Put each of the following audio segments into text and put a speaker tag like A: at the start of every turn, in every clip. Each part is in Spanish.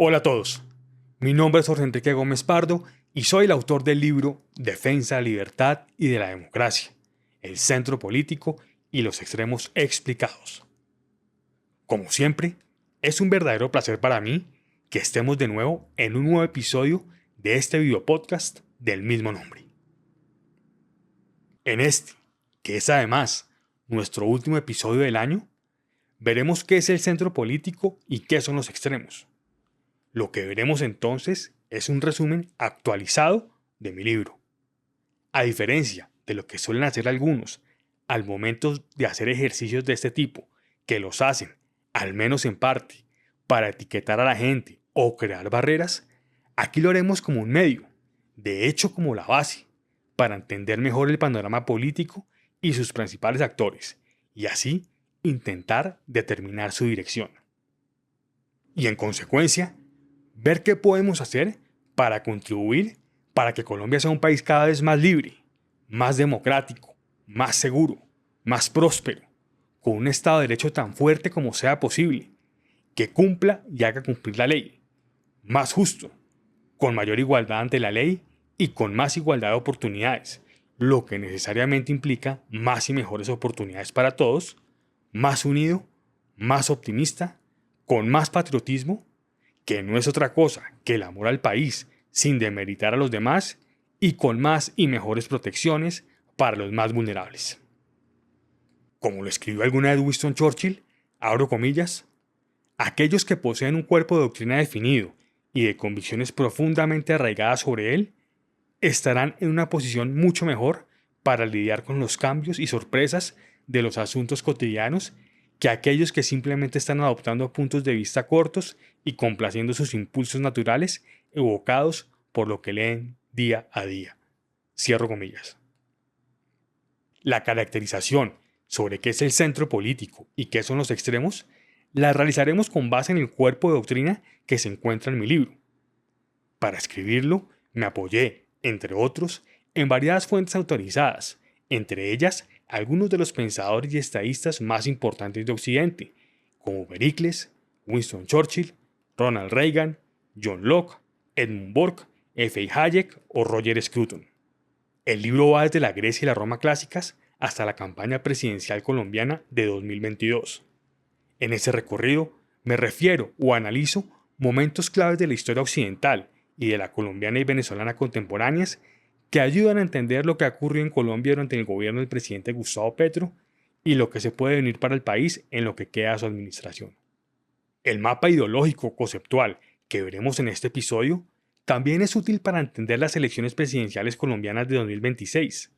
A: Hola a todos, mi nombre es Jorge Enrique Gómez Pardo y soy el autor del libro Defensa de la Libertad y de la Democracia, el centro político y los extremos explicados. Como siempre, es un verdadero placer para mí que estemos de nuevo en un nuevo episodio de este video podcast del mismo nombre. En este, que es además nuestro último episodio del año, veremos qué es el centro político y qué son los extremos. Lo que veremos entonces es un resumen actualizado de mi libro. A diferencia de lo que suelen hacer algunos al momento de hacer ejercicios de este tipo, que los hacen, al menos en parte, para etiquetar a la gente o crear barreras, aquí lo haremos como un medio, de hecho como la base, para entender mejor el panorama político y sus principales actores, y así intentar determinar su dirección. Y en consecuencia, ver qué podemos hacer para contribuir para que Colombia sea un país cada vez más libre, más democrático, más seguro, más próspero, con un Estado de Derecho tan fuerte como sea posible, que cumpla y haga cumplir la ley, más justo, con mayor igualdad ante la ley y con más igualdad de oportunidades, lo que necesariamente implica más y mejores oportunidades para todos, más unido, más optimista, con más patriotismo, que no es otra cosa que el amor al país sin demeritar a los demás y con más y mejores protecciones para los más vulnerables. Como lo escribió alguna vez Winston Churchill, abro comillas, aquellos que poseen un cuerpo de doctrina definido y de convicciones profundamente arraigadas sobre él, estarán en una posición mucho mejor para lidiar con los cambios y sorpresas de los asuntos cotidianos que aquellos que simplemente están adoptando puntos de vista cortos y complaciendo sus impulsos naturales evocados por lo que leen día a día. Cierro comillas. La caracterización sobre qué es el centro político y qué son los extremos la realizaremos con base en el cuerpo de doctrina que se encuentra en mi libro. Para escribirlo, me apoyé, entre otros, en variadas fuentes autorizadas, entre ellas algunos de los pensadores y estadistas más importantes de Occidente, como Pericles, Winston Churchill, Ronald Reagan, John Locke, Edmund Burke, F. Hayek o Roger Scruton. El libro va desde la Grecia y la Roma clásicas hasta la campaña presidencial colombiana de 2022. En ese recorrido me refiero o analizo momentos claves de la historia occidental y de la colombiana y venezolana contemporáneas que ayudan a entender lo que ha ocurrido en Colombia durante el gobierno del presidente Gustavo Petro y lo que se puede venir para el país en lo que queda de su administración. El mapa ideológico conceptual que veremos en este episodio también es útil para entender las elecciones presidenciales colombianas de 2026.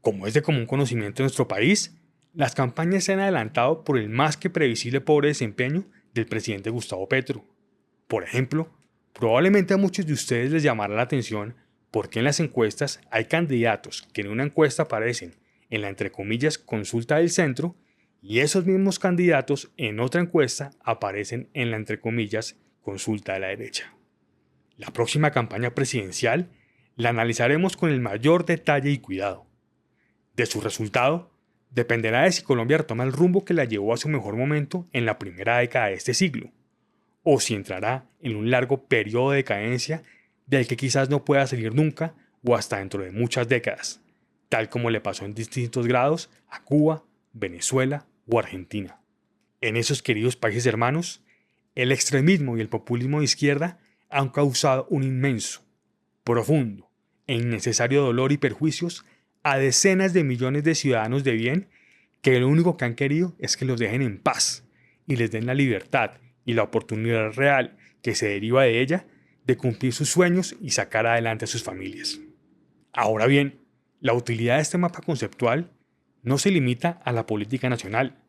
A: Como es de común conocimiento en nuestro país, las campañas se han adelantado por el más que previsible pobre desempeño del presidente Gustavo Petro. Por ejemplo, probablemente a muchos de ustedes les llamará la atención por qué en las encuestas hay candidatos que en una encuesta aparecen en la entre comillas consulta del centro y esos mismos candidatos en otra encuesta aparecen en la entre comillas consulta de la derecha. La próxima campaña presidencial la analizaremos con el mayor detalle y cuidado. De su resultado, dependerá de si Colombia retoma el rumbo que la llevó a su mejor momento en la primera década de este siglo, o si entrará en un largo periodo de decadencia del que quizás no pueda salir nunca o hasta dentro de muchas décadas, tal como le pasó en distintos grados a Cuba, Venezuela o Argentina. En esos queridos países hermanos, el extremismo y el populismo de izquierda han causado un inmenso, profundo e innecesario dolor y perjuicios a decenas de millones de ciudadanos de bien que lo único que han querido es que los dejen en paz y les den la libertad y la oportunidad real que se deriva de ella de cumplir sus sueños y sacar adelante a sus familias. Ahora bien, la utilidad de este mapa conceptual no se limita a la política nacional.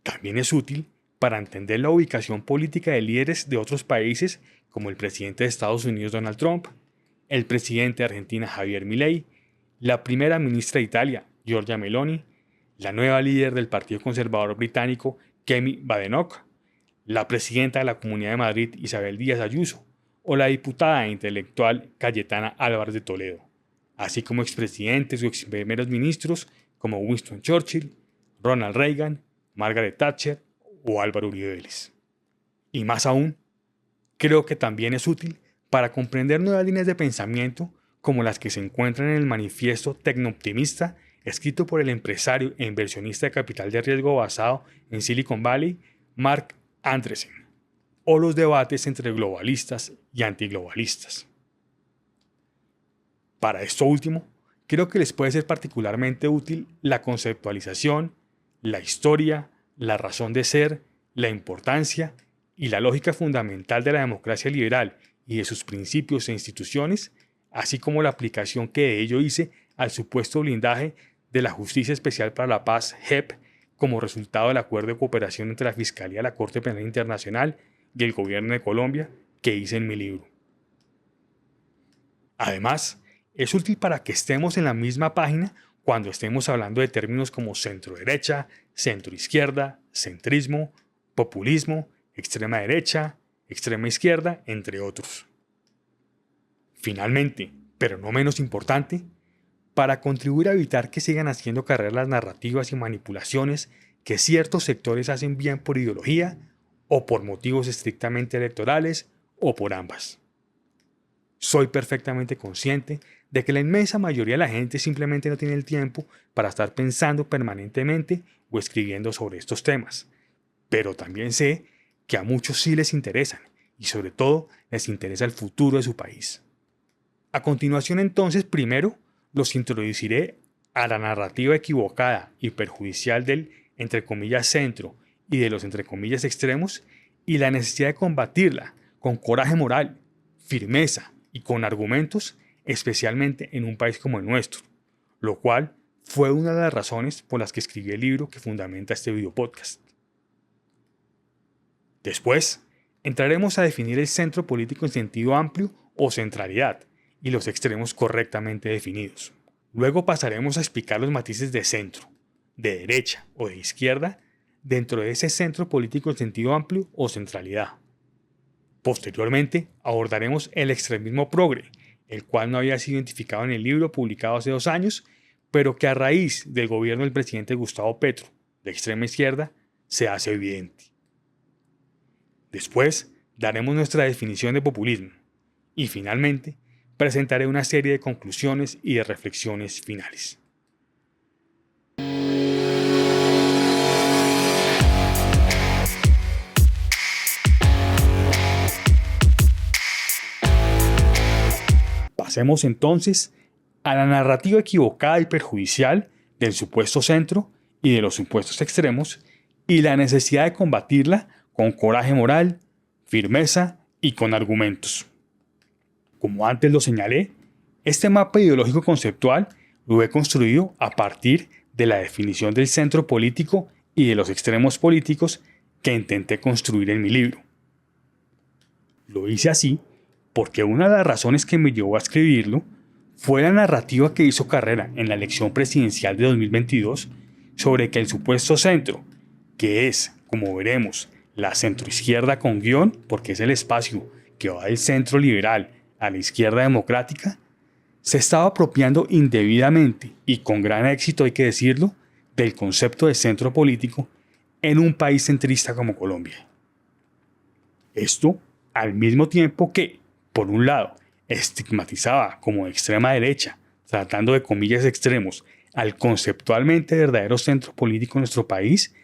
A: También es útil para entender la ubicación política de líderes de otros países como el presidente de Estados Unidos Donald Trump, el presidente de Argentina Javier Milei, la primera ministra de Italia Giorgia Meloni, la nueva líder del Partido Conservador británico Kemi Badenoch, la presidenta de la Comunidad de Madrid Isabel Díaz Ayuso o la diputada e intelectual Cayetana Álvarez de Toledo, así como expresidentes o ex primeros ministros como Winston Churchill, Ronald Reagan, Margaret Thatcher o Álvaro Uribe Vélez. Y más aún, creo que también es útil para comprender nuevas líneas de pensamiento como las que se encuentran en el manifiesto tecnooptimista escrito por el empresario e inversionista de capital de riesgo basado en Silicon Valley, Mark Andreessen, o los debates entre globalistas y antiglobalistas. Para esto último, creo que les puede ser particularmente útil la conceptualización, la historia, la razón de ser, la importancia y la lógica fundamental de la democracia liberal y de sus principios e instituciones, así como la aplicación que de ello hice al supuesto blindaje de la Justicia Especial para la Paz, JEP, como resultado del acuerdo de cooperación entre la Fiscalía de la Corte Penal Internacional y el Gobierno de Colombia que hice en mi libro. Además, es útil para que estemos en la misma página cuando estemos hablando de términos como centro-derecha, centro-izquierda, centrismo, populismo, extrema derecha, extrema izquierda, entre otros. Finalmente, pero no menos importante, para contribuir a evitar que sigan haciendo carrera las narrativas y manipulaciones que ciertos sectores hacen bien por ideología o por motivos estrictamente electorales o por ambas. Soy perfectamente consciente de que la inmensa mayoría de la gente simplemente no tiene el tiempo para estar pensando permanentemente o escribiendo sobre estos temas, pero también sé que a muchos sí les interesan y sobre todo les interesa el futuro de su país. A continuación entonces, primero, los introduciré a la narrativa equivocada y perjudicial del, entre comillas, centro y de los, entre comillas, extremos y la necesidad de combatirla con coraje moral, firmeza y con argumentos, especialmente en un país como el nuestro, lo cual fue una de las razones por las que escribí el libro que fundamenta este videopodcast. Después, entraremos a definir el centro político en sentido amplio o centralidad, y los extremos correctamente definidos. Luego pasaremos a explicar los matices de centro, de derecha o de izquierda dentro de ese centro político en sentido amplio o centralidad. Posteriormente abordaremos el extremismo progre, el cual no había sido identificado en el libro publicado hace 2 años, pero que a raíz del gobierno del presidente Gustavo Petro, de extrema izquierda, se hace evidente. Después daremos nuestra definición de populismo y finalmente presentaré una serie de conclusiones y de reflexiones finales. Pasemos entonces a la narrativa equivocada y perjudicial del supuesto centro y de los supuestos extremos y la necesidad de combatirla con coraje moral, firmeza y con argumentos. Como antes lo señalé, este mapa ideológico conceptual lo he construido a partir de la definición del centro político y de los extremos políticos que intenté construir en mi libro. Lo hice así porque una de las razones que me llevó a escribirlo fue la narrativa que hizo carrera en la elección presidencial de 2022 sobre que el supuesto centro, que es, como veremos, la centroizquierda con guión, porque es el espacio que va del centro liberal a la izquierda democrática, se estaba apropiando indebidamente y con gran éxito, hay que decirlo, del concepto de centro político en un país centrista como Colombia. Esto al mismo tiempo que, por un lado, estigmatizaba como extrema derecha, tratando de comillas extremos, al conceptualmente verdadero centro político en nuestro país,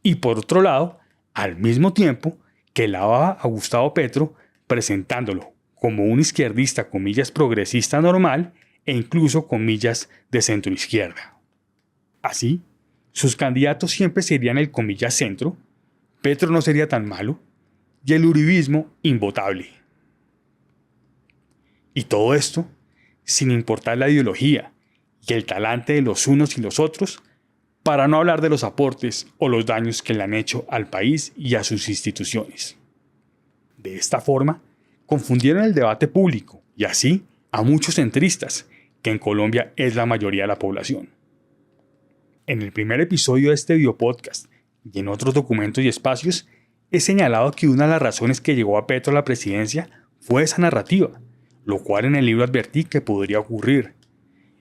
A: y por otro lado, al mismo tiempo que lavaba a Gustavo Petro presentándolo como un izquierdista, comillas, progresista normal e incluso, comillas, de centroizquierda. Así, sus candidatos siempre serían el, comillas, centro, Petro no sería tan malo, y el uribismo invotable. Y todo esto, sin importar la ideología y el talante de los unos y los otros, para no hablar de los aportes o los daños que le han hecho al país y a sus instituciones. De esta forma, confundieron el debate público y así a muchos centristas, que en Colombia es la mayoría de la población. En el primer episodio de este videopodcast y en otros documentos y espacios, he señalado que una de las razones que llevó a Petro a la presidencia fue esa narrativa, lo cual en el libro advertí que podría ocurrir.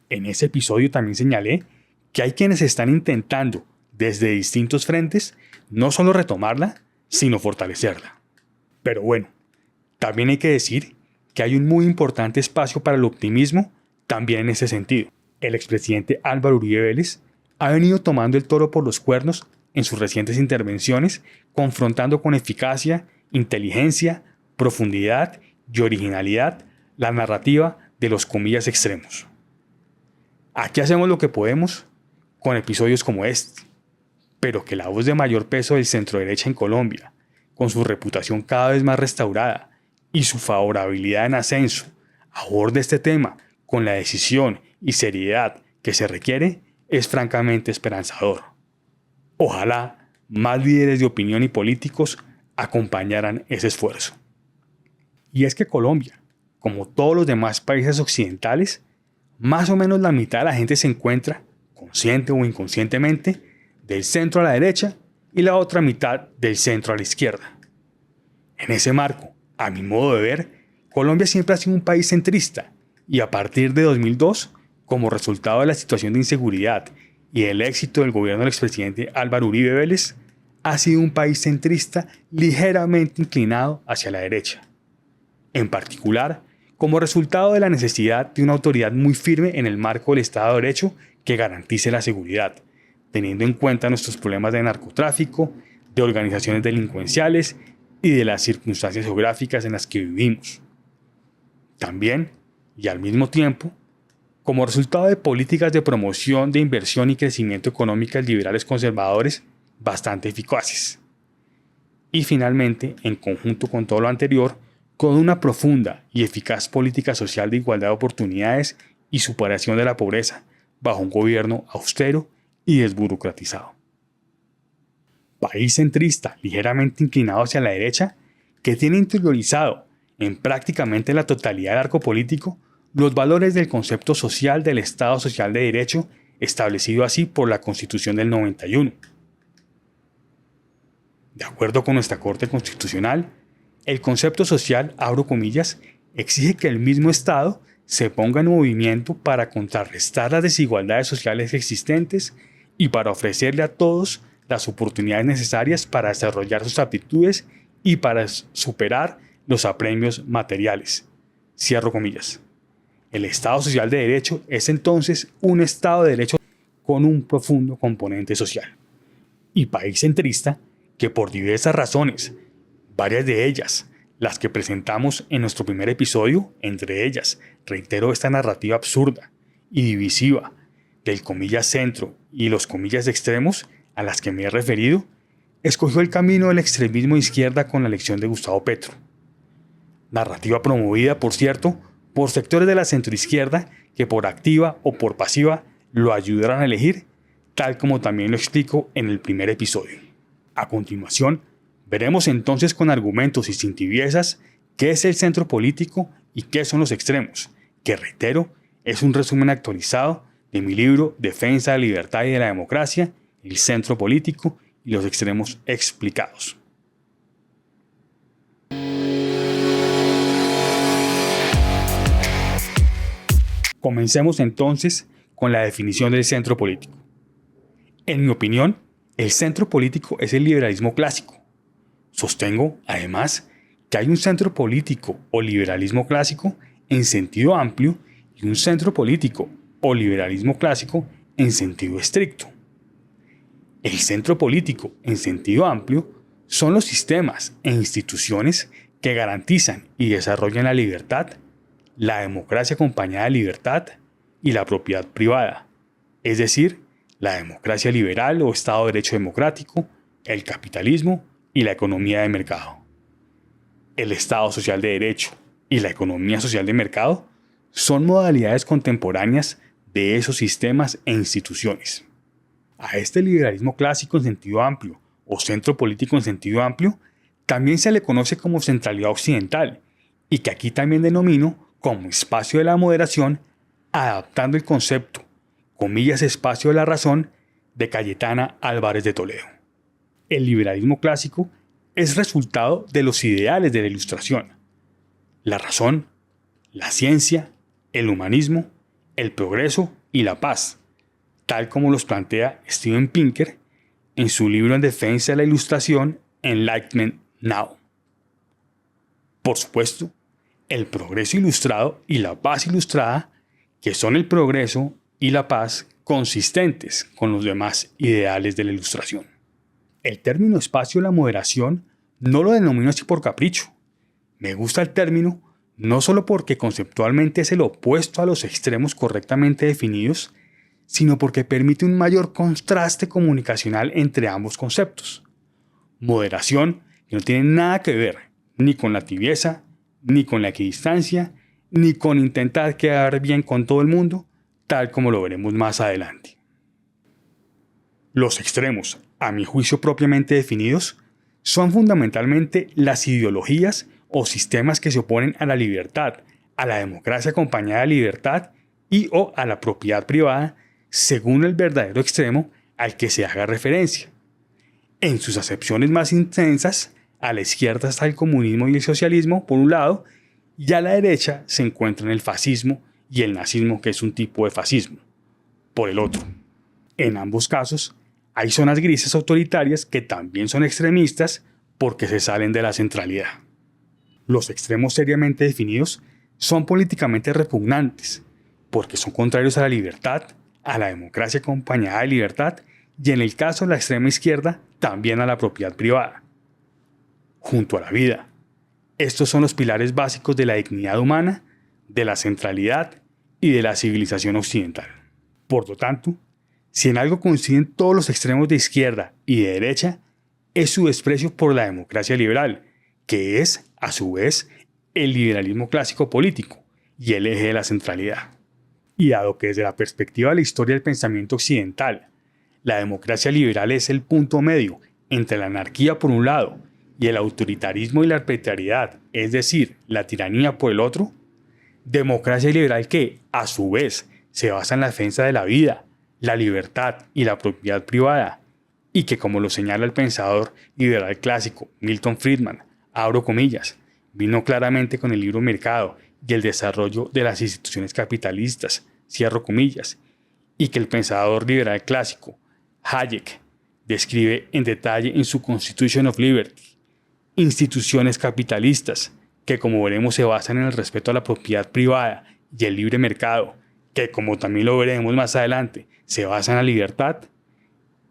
A: En ese episodio también señalé que hay quienes están intentando, desde distintos frentes, no solo retomarla, sino fortalecerla. Pero bueno, También hay que decir que hay un muy importante espacio para el optimismo también en ese sentido. El expresidente Álvaro Uribe Vélez ha venido tomando el toro por los cuernos en sus recientes intervenciones, confrontando con eficacia, inteligencia, profundidad y originalidad la narrativa de los comillas extremos. Aquí hacemos lo que podemos con episodios como este, pero que la voz de mayor peso del centro-derecha en Colombia, con su reputación cada vez más restaurada y su favorabilidad en ascenso, aborde este tema con la decisión y seriedad que se requiere, es francamente esperanzador. Ojalá más líderes de opinión y políticos acompañaran ese esfuerzo. Y es que Colombia, como todos los demás países occidentales, más o menos la mitad de la gente se encuentra, consciente o inconscientemente, del centro a la derecha y la otra mitad del centro a la izquierda. En ese marco, a mi modo de ver, Colombia siempre ha sido un país centrista y a partir de 2002, como resultado de la situación de inseguridad y el éxito del gobierno del expresidente Álvaro Uribe Vélez, ha sido un país centrista ligeramente inclinado hacia la derecha. En particular, como resultado de la necesidad de una autoridad muy firme en el marco del Estado de Derecho que garantice la seguridad, teniendo en cuenta nuestros problemas de narcotráfico, de organizaciones delincuenciales y de las circunstancias geográficas en las que vivimos. También, y al mismo tiempo, como resultado de políticas de promoción de inversión y crecimiento económicas liberales conservadores bastante eficaces. Y finalmente, en conjunto con todo lo anterior, con una profunda y eficaz política social de igualdad de oportunidades y superación de la pobreza bajo un gobierno austero y desburocratizado. País centrista ligeramente inclinado hacia la derecha que tiene interiorizado en prácticamente la totalidad del arco político los valores del concepto social del Estado Social de Derecho establecido así por la Constitución del 91. De acuerdo con nuestra Corte Constitucional, el concepto social, abro comillas, exige que el mismo Estado se ponga en movimiento para contrarrestar las desigualdades sociales existentes y para ofrecerle a todos las oportunidades necesarias para desarrollar sus aptitudes y para superar los apremios materiales. Cierro comillas. El Estado Social de Derecho es entonces un Estado de Derecho con un profundo componente social. Y país centrista que por diversas razones, varias de ellas, las que presentamos en nuestro primer episodio, entre ellas, reitero esta narrativa absurda y divisiva del comillas centro y los comillas extremos a las que me he referido, escogió el camino del extremismo de izquierda con la elección de Gustavo Petro. Narrativa promovida, por cierto, por sectores de la centroizquierda que por activa o por pasiva lo ayudaron a elegir, tal como también lo explico en el primer episodio. A continuación, veremos entonces con argumentos y sin tibiezas qué es el centro político y qué son los extremos, que reitero, es un resumen actualizado de mi libro Defensa de la Libertad y de la Democracia, el centro político y los extremos explicados. Comencemos entonces con la definición del centro político. En mi opinión, el centro político es el liberalismo clásico. Sostengo, además, que hay un centro político o liberalismo clásico en sentido amplio y un centro político o liberalismo clásico en sentido estricto. El centro político en sentido amplio son los sistemas e instituciones que garantizan y desarrollan la libertad, la democracia acompañada de libertad y la propiedad privada, es decir, la democracia liberal o Estado de Derecho democrático, el capitalismo y la economía de mercado. El Estado Social de Derecho y la economía social de mercado son modalidades contemporáneas de esos sistemas e instituciones. A este liberalismo clásico en sentido amplio o centro político en sentido amplio también se le conoce como centralidad occidental y que aquí también denomino como espacio de la moderación, adaptando el concepto, comillas, espacio de la razón, de Cayetana Álvarez de Toledo. El liberalismo clásico es resultado de los ideales de la Ilustración: la razón, la ciencia, el humanismo, el progreso y la paz, tal como los plantea Steven Pinker en su libro En defensa de la Ilustración, Enlightenment Now. Por supuesto, el progreso ilustrado y la paz ilustrada, que son el progreso y la paz consistentes con los demás ideales de la ilustración. El término espacio de la moderación no lo denomino así por capricho. Me gusta el término no solo porque conceptualmente es el opuesto a los extremos correctamente definidos, sino porque permite un mayor contraste comunicacional entre ambos conceptos. Moderación que no tiene nada que ver ni con la tibieza, ni con la equidistancia, ni con intentar quedar bien con todo el mundo, tal como lo veremos más adelante. Los extremos, a mi juicio propiamente definidos, son fundamentalmente las ideologías o sistemas que se oponen a la libertad, a la democracia acompañada de libertad y o a la propiedad privada, según el verdadero extremo al que se haga referencia. En sus acepciones más intensas, a la izquierda está el comunismo y el socialismo, por un lado, y a la derecha se encuentran el fascismo y el nazismo, que es un tipo de fascismo, por el otro. En ambos casos, hay zonas grises autoritarias que también son extremistas porque se salen de la centralidad. Los extremos seriamente definidos son políticamente repugnantes porque son contrarios a la libertad, a la democracia acompañada de libertad y en el caso de la extrema izquierda también a la propiedad privada. Junto a la vida. Estos son los pilares básicos de la dignidad humana, de la centralidad y de la civilización occidental. Por lo tanto, si en algo coinciden todos los extremos de izquierda y de derecha, es su desprecio por la democracia liberal, que es, a su vez, el liberalismo clásico político y el eje de la centralidad. Y dado que desde la perspectiva de la historia del pensamiento occidental, la democracia liberal es el punto medio entre la anarquía por un lado y el autoritarismo y la arbitrariedad, es decir, la tiranía por el otro, democracia liberal que, a su vez, se basa en la defensa de la vida, la libertad y la propiedad privada, y que, como lo señala el pensador liberal clásico Milton Friedman, abro comillas, vino claramente con el libro Mercado y el desarrollo de las instituciones capitalistas, cierro comillas, y que el pensador liberal clásico Hayek describe en detalle en su Constitution of Liberty, instituciones capitalistas que, como veremos, se basan en el respeto a la propiedad privada y el libre mercado, que, como también lo veremos más adelante, se basa en la libertad,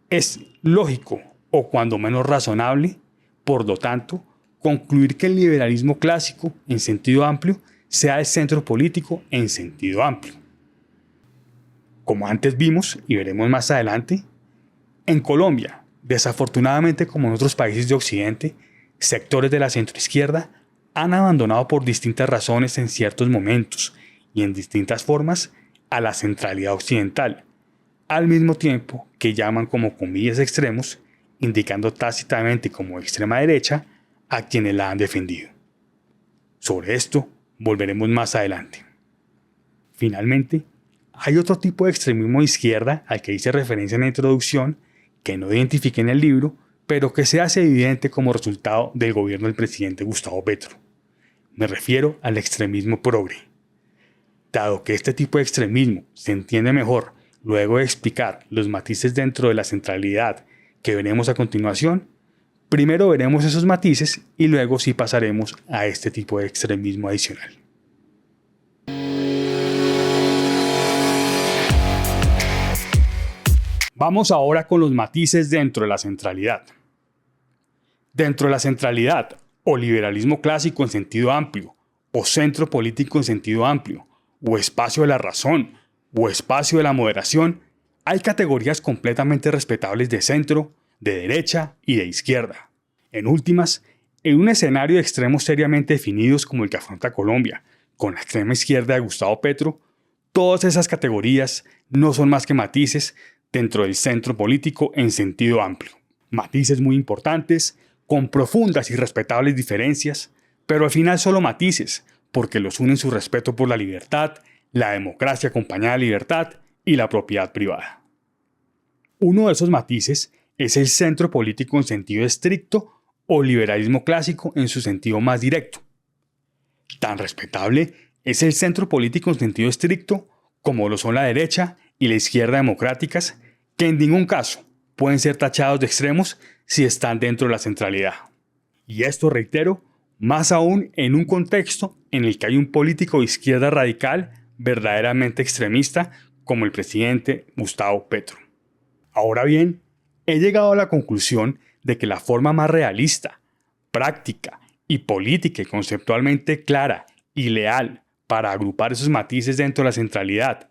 A: es lógico, o cuando menos razonable, por lo tanto, concluir que el liberalismo clásico, en sentido amplio, sea el centro político en sentido amplio. Como antes vimos y veremos más adelante, en Colombia, desafortunadamente como en otros países de Occidente, sectores de la centroizquierda han abandonado por distintas razones en ciertos momentos y en distintas formas a la centralidad occidental, al mismo tiempo que llaman como comillas extremos, indicando tácitamente como extrema derecha a quienes la han defendido. Sobre esto volveremos más adelante. Finalmente, hay otro tipo de extremismo de izquierda al que hice referencia en la introducción, que no identifiqué en el libro, pero que se hace evidente como resultado del gobierno del presidente Gustavo Petro. Me refiero al extremismo progre. Dado que este tipo de extremismo se entiende mejor luego de explicar los matices dentro de la centralidad que veremos a continuación, primero veremos esos matices y luego sí pasaremos a este tipo de extremismo adicional. Vamos ahora con los matices dentro de la centralidad. Dentro de la centralidad, o liberalismo clásico en sentido amplio, o centro político en sentido amplio, o espacio de la razón, o espacio de la moderación, hay categorías completamente respetables de centro, de derecha y de izquierda. En últimas, en un escenario de extremos seriamente definidos como el que afronta Colombia, con la extrema izquierda de Gustavo Petro, todas esas categorías no son más que matices dentro del centro político en sentido amplio. Matices muy importantes, con profundas y respetables diferencias, pero al final solo matices, porque los unen su respeto por la libertad, la democracia acompañada de libertad y la propiedad privada. Uno de esos matices es el centro político en sentido estricto o liberalismo clásico en su sentido más directo. Tan respetable es el centro político en sentido estricto como lo son la derecha y la izquierda democráticas, que en ningún caso pueden ser tachados de extremos si están dentro de la centralidad. Y esto, reitero, más aún en un contexto en el que hay un político de izquierda radical verdaderamente extremista como el presidente Gustavo Petro. Ahora bien, he llegado a la conclusión de que la forma más realista, práctica y política y conceptualmente clara y leal para agrupar esos matices dentro de la centralidad,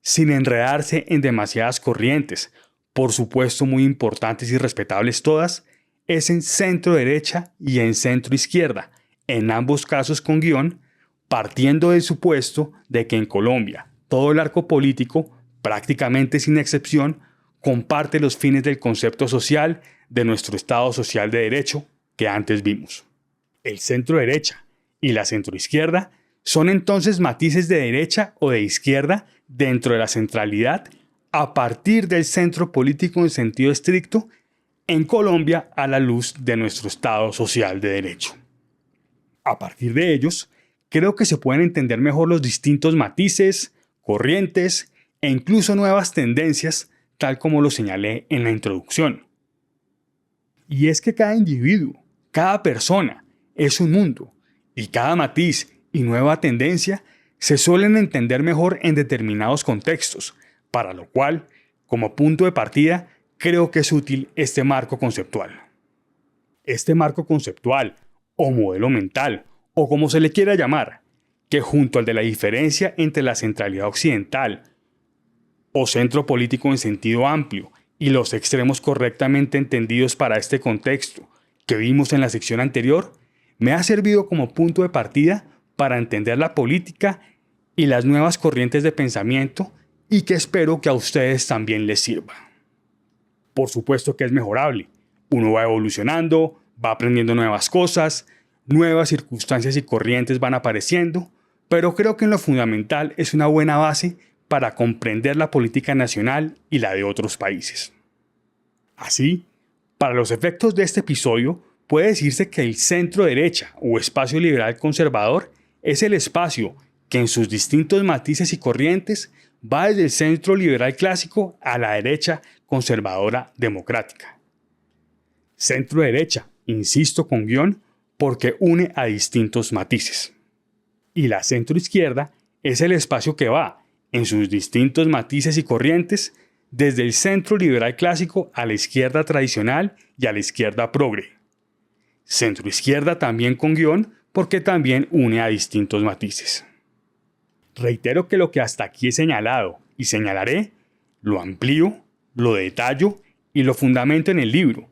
A: sin enredarse en demasiadas corrientes, por supuesto muy importantes y respetables todas, es en centro derecha y en centro izquierda, en ambos casos con guión, partiendo del supuesto de que en Colombia todo el arco político, prácticamente sin excepción, comparte los fines del concepto social de nuestro Estado social de derecho que antes vimos. El centro derecha y la centro izquierda son entonces matices de derecha o de izquierda dentro de la centralidad a partir del centro político en sentido estricto en Colombia a la luz de nuestro Estado social de derecho. A partir de ellos, creo que se pueden entender mejor los distintos matices, corrientes e incluso nuevas tendencias, tal como lo señalé en la introducción. Y es que cada individuo, cada persona, es un mundo, y cada matiz y nueva tendencia se suelen entender mejor en determinados contextos, para lo cual, como punto de partida, creo que es útil este marco conceptual. Este marco conceptual, o modelo mental, o como se le quiera llamar, que junto al de la diferencia entre la centralidad occidental o centro político en sentido amplio y los extremos correctamente entendidos para este contexto que vimos en la sección anterior, me ha servido como punto de partida para entender la política y las nuevas corrientes de pensamiento y que espero que a ustedes también les sirva. Por supuesto que es mejorable. Uno va evolucionando, va aprendiendo nuevas cosas, nuevas circunstancias y corrientes van apareciendo, pero creo que en lo fundamental es una buena base para comprender la política nacional y la de otros países. Así, para los efectos de este episodio, puede decirse que el centro derecha o espacio liberal conservador es el espacio que en sus distintos matices y corrientes va desde el centro liberal clásico a la derecha conservadora democrática. Centro derecha, insisto con guión, porque une a distintos matices. Y la centro izquierda es el espacio que va, en sus distintos matices y corrientes, desde el centro liberal clásico a la izquierda tradicional y a la izquierda progre. Centro izquierda también con guión, porque también une a distintos matices. Reitero que lo que hasta aquí he señalado y señalaré, lo amplío, lo detallo y lo fundamento en el libro,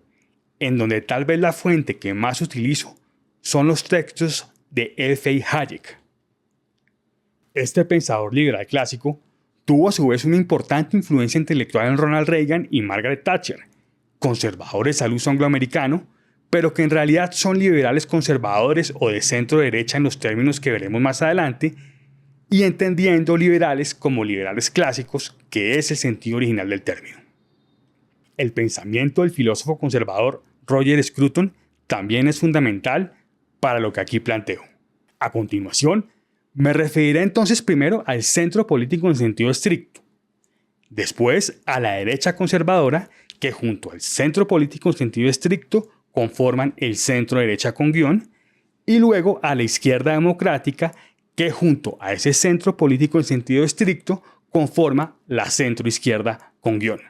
A: en donde tal vez la fuente que más utilizo son los textos de F. Hayek. Este pensador liberal clásico tuvo a su vez una importante influencia intelectual en Ronald Reagan y Margaret Thatcher, conservadores al uso angloamericano, pero que en realidad son liberales conservadores o de centro derecha en los términos que veremos más adelante, y entendiendo liberales como liberales clásicos, que es el sentido original del término. El pensamiento del filósofo conservador Roger Scruton también es fundamental para lo que aquí planteo. A continuación, me referiré entonces primero al centro político en sentido estricto, después a la derecha conservadora, que junto al centro político en sentido estricto conforman el centro derecha con guión, y luego a la izquierda democrática, que junto a ese centro político en sentido estricto conforma la centro izquierda con guión.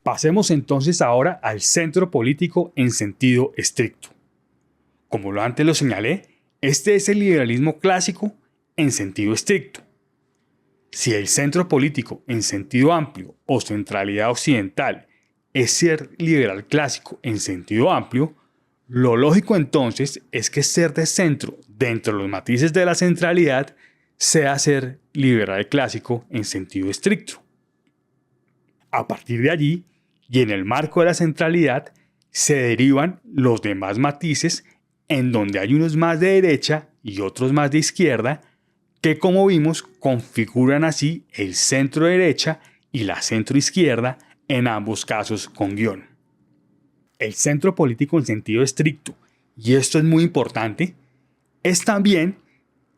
A: Pasemos entonces ahora al centro político en sentido estricto. Como lo antes lo señalé, este es el liberalismo clásico en sentido estricto. Si el centro político en sentido amplio o centralidad occidental es ser liberal clásico en sentido amplio, lo lógico entonces es que ser de centro dentro de los matices de la centralidad sea ser liberal clásico en sentido estricto. A partir de allí, y en el marco de la centralidad, se derivan los demás matices en donde hay unos más de derecha y otros más de izquierda, que como vimos configuran así el centro derecha y la centro izquierda en ambos casos con guión. El centro político en sentido estricto, y esto es muy importante, es también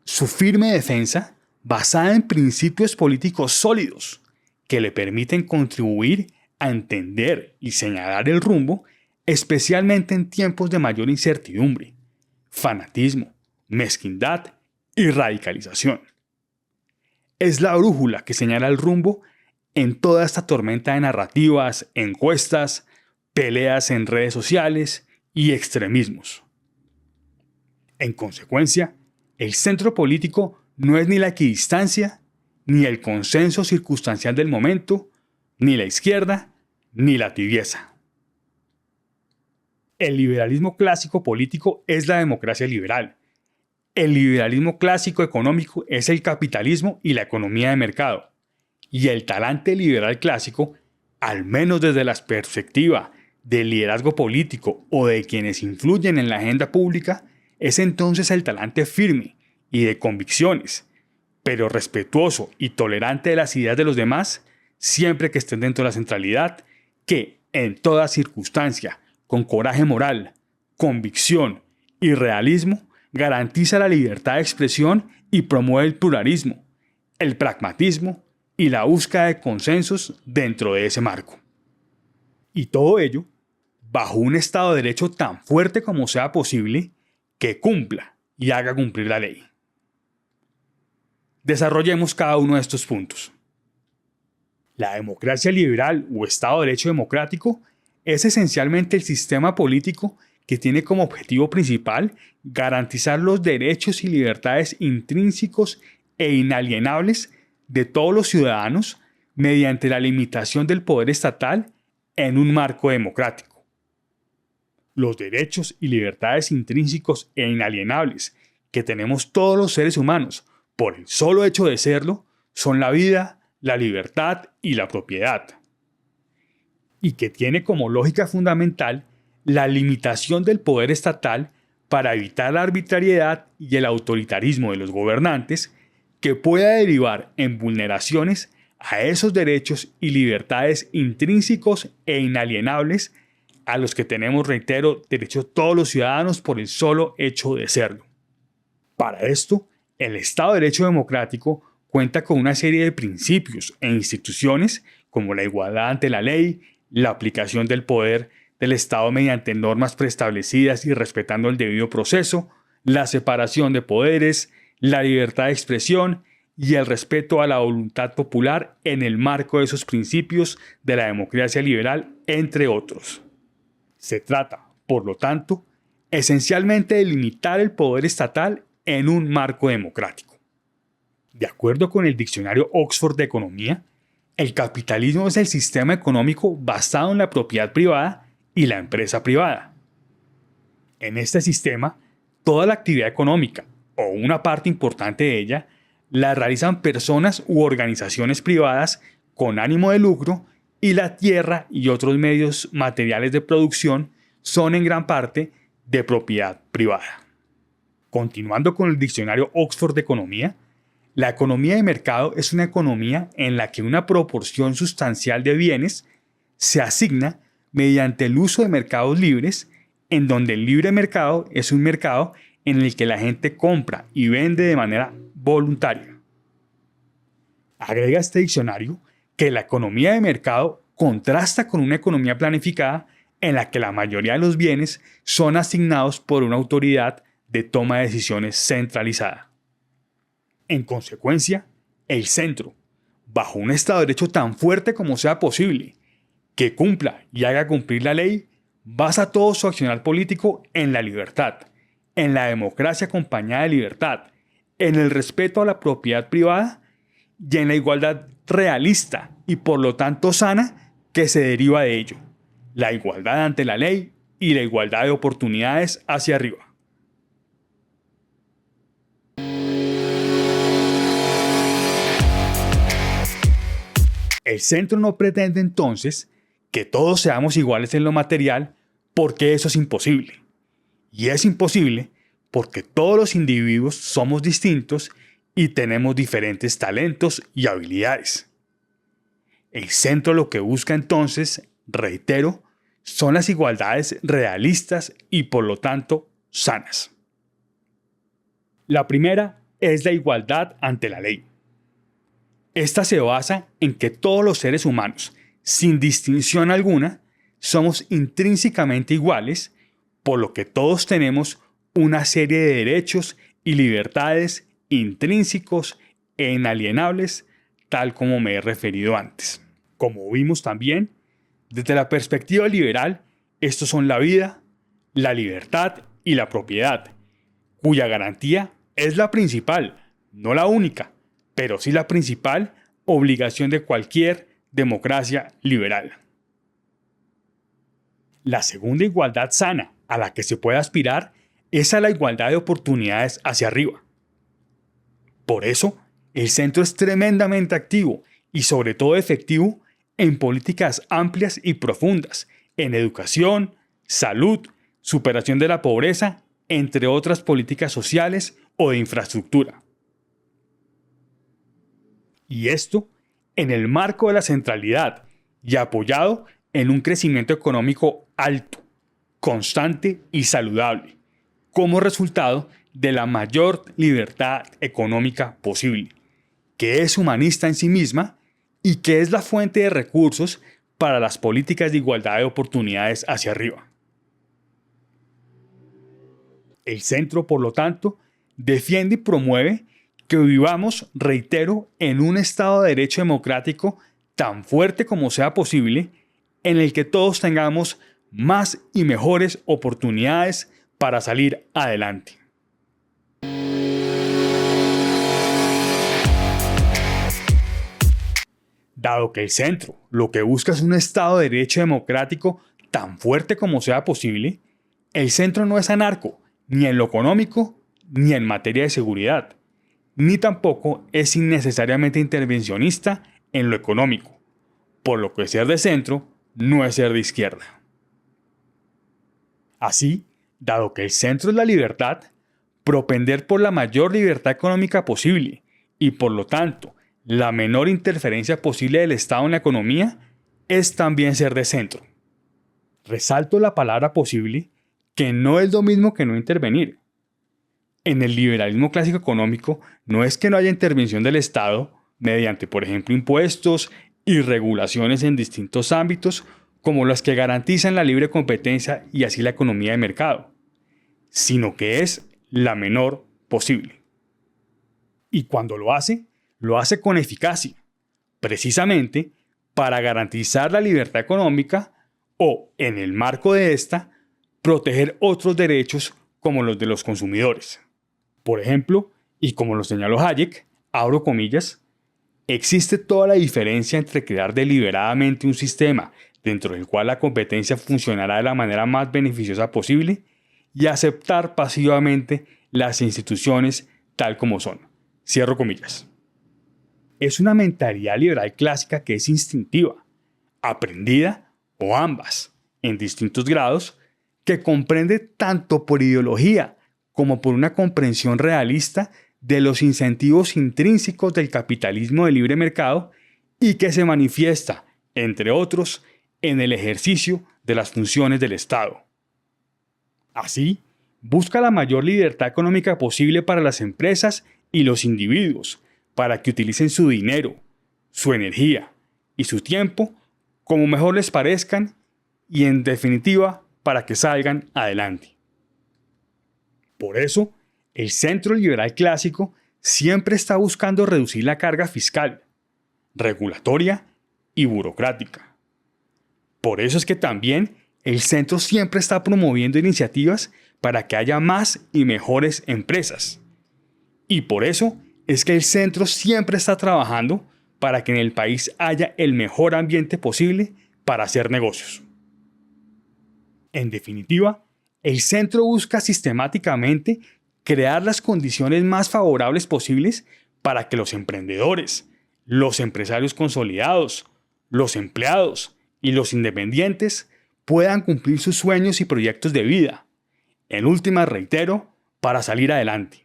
A: su firme defensa basada en principios políticos sólidos que le permiten contribuir a entender y señalar el rumbo, especialmente en tiempos de mayor incertidumbre, fanatismo, mezquindad y radicalización. Es la brújula que señala el rumbo en toda esta tormenta de narrativas, encuestas, peleas en redes sociales y extremismos. En consecuencia, el centro político no es ni la equidistancia, ni el consenso circunstancial del momento, ni la izquierda, ni la tibieza. El liberalismo clásico político es la democracia liberal. El liberalismo clásico económico es el capitalismo y la economía de mercado. Y el talante liberal clásico, al menos desde la perspectiva del liderazgo político o de quienes influyen en la agenda pública, es entonces el talante firme y de convicciones, pero respetuoso y tolerante de las ideas de los demás, siempre que estén dentro de la centralidad, que en toda circunstancia, con coraje moral, convicción y realismo, garantiza la libertad de expresión y promueve el pluralismo, el pragmatismo y la búsqueda de consensos dentro de ese marco. Y todo ello bajo un Estado de Derecho tan fuerte como sea posible, que cumpla y haga cumplir la ley. Desarrollemos cada uno de estos puntos. La democracia liberal o Estado de Derecho democrático es esencialmente el sistema político que tiene como objetivo principal garantizar los derechos y libertades intrínsecos e inalienables de todos los ciudadanos mediante la limitación del poder estatal en un marco democrático. Los derechos y libertades intrínsecos e inalienables que tenemos todos los seres humanos por el solo hecho de serlo son la vida, la libertad y la propiedad. Y que tiene como lógica fundamental la limitación del poder estatal para evitar la arbitrariedad y el autoritarismo de los gobernantes que pueda derivar en vulneraciones a esos derechos y libertades intrínsecos e inalienables a los que tenemos, reitero, derecho todos los ciudadanos por el solo hecho de serlo. Para esto, el Estado de Derecho democrático cuenta con una serie de principios e instituciones como la igualdad ante la ley, la aplicación del poder del Estado mediante normas preestablecidas y respetando el debido proceso, la separación de poderes, la libertad de expresión y el respeto a la voluntad popular en el marco de esos principios de la democracia liberal, entre otros. Se trata, por lo tanto, esencialmente de limitar el poder estatal en un marco democrático. De acuerdo con el diccionario Oxford de Economía, el capitalismo es el sistema económico basado en la propiedad privada y la empresa privada. En este sistema, toda la actividad económica, o una parte importante de ella, la realizan personas u organizaciones privadas con ánimo de lucro y la tierra y otros medios materiales de producción son en gran parte de propiedad privada. Continuando con el diccionario Oxford de Economía, la economía de mercado es una economía en la que una proporción sustancial de bienes se asigna mediante el uso de mercados libres, en donde el libre mercado es un mercado en el que la gente compra y vende de manera voluntaria. Agrega este diccionario que la economía de mercado contrasta con una economía planificada en la que la mayoría de los bienes son asignados por una autoridad de toma de decisiones centralizada. En consecuencia, el centro, bajo un Estado de Derecho tan fuerte como sea posible, que cumpla y haga cumplir la ley, basa todo su accionar político en la libertad, en la democracia acompañada de libertad, en el respeto a la propiedad privada y en la igualdad realista y por lo tanto sana que se deriva de ello, la igualdad ante la ley y la igualdad de oportunidades hacia arriba. El centro no pretende entonces que todos seamos iguales en lo material porque eso es imposible. Y es imposible porque todos los individuos somos distintos y tenemos diferentes talentos y habilidades. El centro lo que busca entonces, reitero, son las igualdades realistas y por lo tanto sanas. La primera es la igualdad ante la ley. Esta se basa en que todos los seres humanos, sin distinción alguna, somos intrínsecamente iguales, por lo que todos tenemos una serie de derechos y libertades intrínsecos e inalienables, tal como me he referido antes. Como vimos también, desde la perspectiva liberal, estos son la vida, la libertad y la propiedad, cuya garantía es la principal, no la única, pero sí la principal obligación de cualquier democracia liberal. La segunda igualdad sana a la que se puede aspirar es a la igualdad de oportunidades hacia arriba. Por eso, el centro es tremendamente activo y sobre todo efectivo en políticas amplias y profundas, en educación, salud, superación de la pobreza, entre otras políticas sociales o de infraestructura. Y esto en el marco de la centralidad y apoyado en un crecimiento económico alto, constante y saludable, como resultado de la mayor libertad económica posible, que es humanista en sí misma y que es la fuente de recursos para las políticas de igualdad de oportunidades hacia arriba. El centro, por lo tanto, defiende y promueve que vivamos, reitero, en un Estado de Derecho democrático tan fuerte como sea posible, en el que todos tengamos más y mejores oportunidades para salir adelante. Dado que el centro lo que busca es un Estado de Derecho democrático tan fuerte como sea posible, el centro no es anarco, ni en lo económico, ni en materia de seguridad, ni tampoco es innecesariamente intervencionista en lo económico, por lo que ser de centro no es ser de izquierda. Así, dado que el centro es la libertad, propender por la mayor libertad económica posible y por lo tanto la menor interferencia posible del Estado en la economía es también ser de centro. Resalto la palabra posible, que no es lo mismo que no intervenir. En el liberalismo clásico económico no es que no haya intervención del Estado mediante, por ejemplo, impuestos y regulaciones en distintos ámbitos como las que garantizan la libre competencia y así la economía de mercado, sino que es la menor posible. Y cuando lo hace con eficacia, precisamente para garantizar la libertad económica o, en el marco de esta, proteger otros derechos como los de los consumidores. Por ejemplo, y como lo señaló Hayek, abro comillas, existe toda la diferencia entre crear deliberadamente un sistema dentro del cual la competencia funcionará de la manera más beneficiosa posible y aceptar pasivamente las instituciones tal como son. Cierro comillas. Es una mentalidad liberal clásica que es instintiva, aprendida o ambas, en distintos grados, que comprende tanto por ideología como por una comprensión realista de los incentivos intrínsecos del capitalismo de libre mercado y que se manifiesta, entre otros, en el ejercicio de las funciones del Estado. Así, busca la mayor libertad económica posible para las empresas y los individuos, para que utilicen su dinero, su energía y su tiempo como mejor les parezcan y, en definitiva, para que salgan adelante. Por eso, el centro liberal clásico siempre está buscando reducir la carga fiscal, regulatoria y burocrática. Por eso es que también el centro siempre está promoviendo iniciativas para que haya más y mejores empresas. Y por eso es que el centro siempre está trabajando para que en el país haya el mejor ambiente posible para hacer negocios. En definitiva, el centro busca sistemáticamente crear las condiciones más favorables posibles para que los emprendedores, los empresarios consolidados, los empleados y los independientes puedan cumplir sus sueños y proyectos de vida. En últimas, reitero, para salir adelante.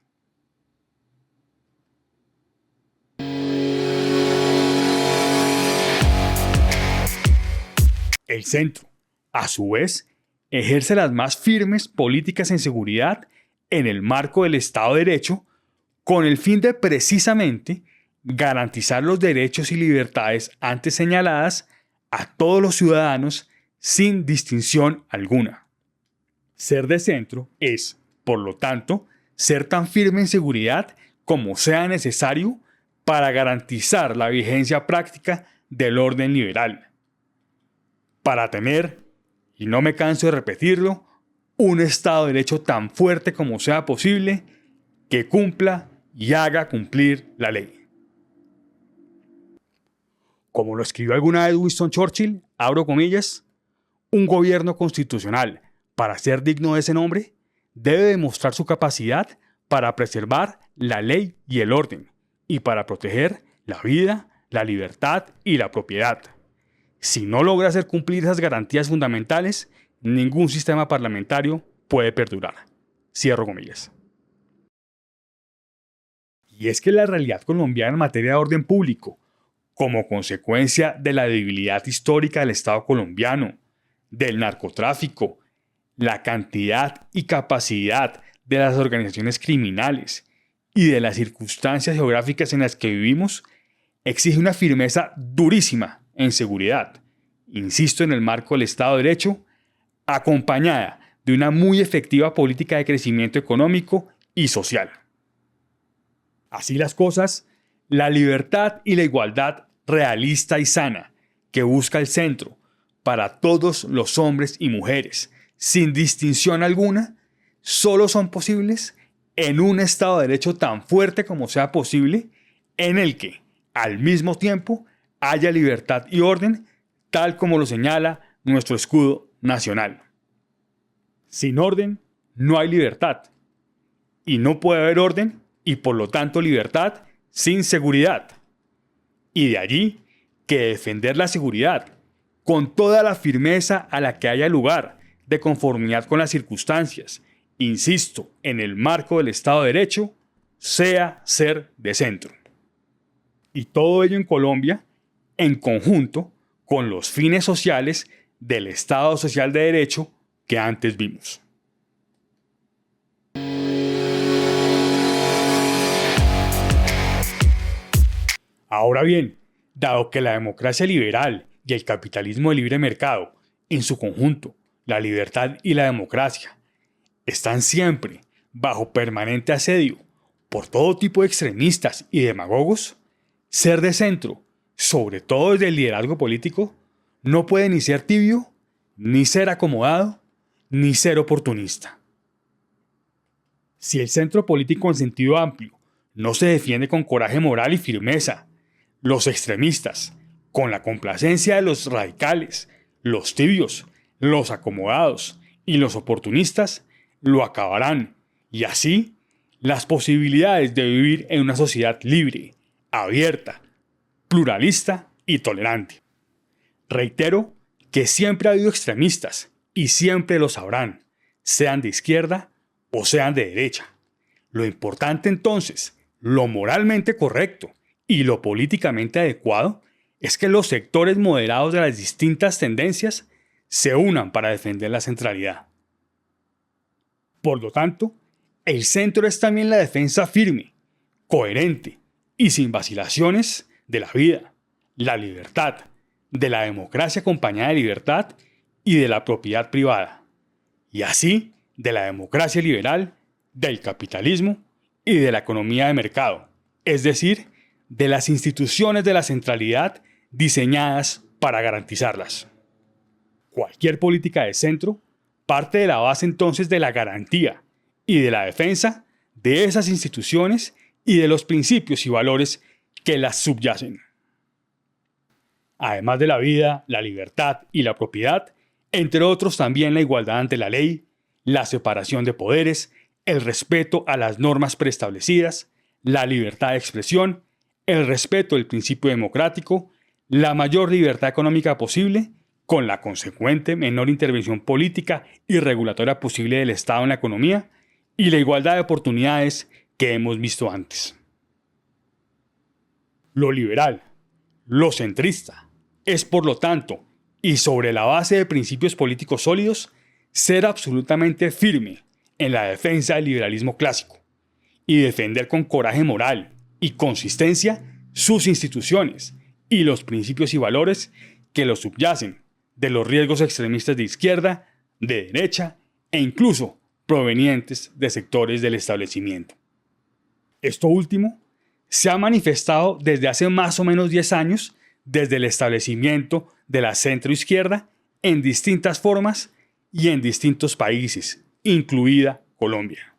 A: El centro, a su vez, ejerce las más firmes políticas en seguridad en el marco del Estado de Derecho, con el fin de precisamente garantizar los derechos y libertades antes señaladas a todos los ciudadanos sin distinción alguna. Ser de centro es, por lo tanto, ser tan firme en seguridad como sea necesario para garantizar la vigencia práctica del orden liberal. Para tener, y no me canso de repetirlo, un Estado de Derecho tan fuerte como sea posible que cumpla y haga cumplir la ley. Como lo escribió alguna vez Winston Churchill, abro comillas, un gobierno constitucional, para ser digno de ese nombre, debe demostrar su capacidad para preservar la ley y el orden, y para proteger la vida, la libertad y la propiedad. Si no logra hacer cumplir esas garantías fundamentales, ningún sistema parlamentario puede perdurar. Cierro comillas. Y es que la realidad colombiana en materia de orden público, como consecuencia de la debilidad histórica del Estado colombiano, del narcotráfico, la cantidad y capacidad de las organizaciones criminales y de las circunstancias geográficas en las que vivimos, exige una firmeza durísima en seguridad, insisto, en el marco del Estado de Derecho, acompañada de una muy efectiva política de crecimiento económico y social. Así las cosas, la libertad y la igualdad realista y sana que busca el centro para todos los hombres y mujeres, sin distinción alguna, solo son posibles en un Estado de Derecho tan fuerte como sea posible, en el que, al mismo tiempo, haya libertad y orden, tal como lo señala nuestro escudo nacional. Sin orden, no hay libertad. Y no puede haber orden y, por lo tanto, libertad sin seguridad. Y de allí que defender la seguridad, con toda la firmeza a la que haya lugar, de conformidad con las circunstancias, insisto, en el marco del Estado de Derecho, sea ser de centro. Y todo ello en Colombia, en conjunto con los fines sociales del Estado social de Derecho que antes vimos. Ahora bien, dado que la democracia liberal y el capitalismo de libre mercado, en su conjunto, la libertad y la democracia, están siempre bajo permanente asedio por todo tipo de extremistas y demagogos, ser de centro, sobre todo desde el liderazgo político, no puede ni ser tibio, ni ser acomodado, ni ser oportunista. Si el centro político en sentido amplio no se defiende con coraje moral y firmeza, los extremistas, con la complacencia de los radicales, los tibios, los acomodados y los oportunistas, lo acabarán, y así las posibilidades de vivir en una sociedad libre, abierta, pluralista y tolerante. Reitero que siempre ha habido extremistas y siempre los habrán, sean de izquierda o sean de derecha. Lo importante entonces, lo moralmente correcto y lo políticamente adecuado es que los sectores moderados de las distintas tendencias se unan para defender la centralidad. Por lo tanto, el centro es también la defensa firme, coherente y sin vacilaciones de la vida, la libertad, de la democracia acompañada de libertad y de la propiedad privada, y así de la democracia liberal, del capitalismo y de la economía de mercado, es decir, de las instituciones de la centralidad diseñadas para garantizarlas. Cualquier política de centro parte de la base entonces de la garantía y de la defensa de esas instituciones y de los principios y valores que las subyacen. Además de la vida, la libertad y la propiedad, entre otros también la igualdad ante la ley, la separación de poderes, el respeto a las normas preestablecidas, la libertad de expresión, el respeto del principio democrático, la mayor libertad económica posible, con la consecuente menor intervención política y regulatoria posible del Estado en la economía, y la igualdad de oportunidades que hemos visto antes. Lo liberal, lo centrista, es por lo tanto, y sobre la base de principios políticos sólidos, ser absolutamente firme en la defensa del liberalismo clásico y defender con coraje moral y consistencia sus instituciones y los principios y valores que los subyacen de los riesgos extremistas de izquierda, de derecha e incluso provenientes de sectores del establecimiento. Esto último se ha manifestado desde hace más o menos 10 años desde el establecimiento de la centroizquierda en distintas formas y en distintos países, incluida Colombia.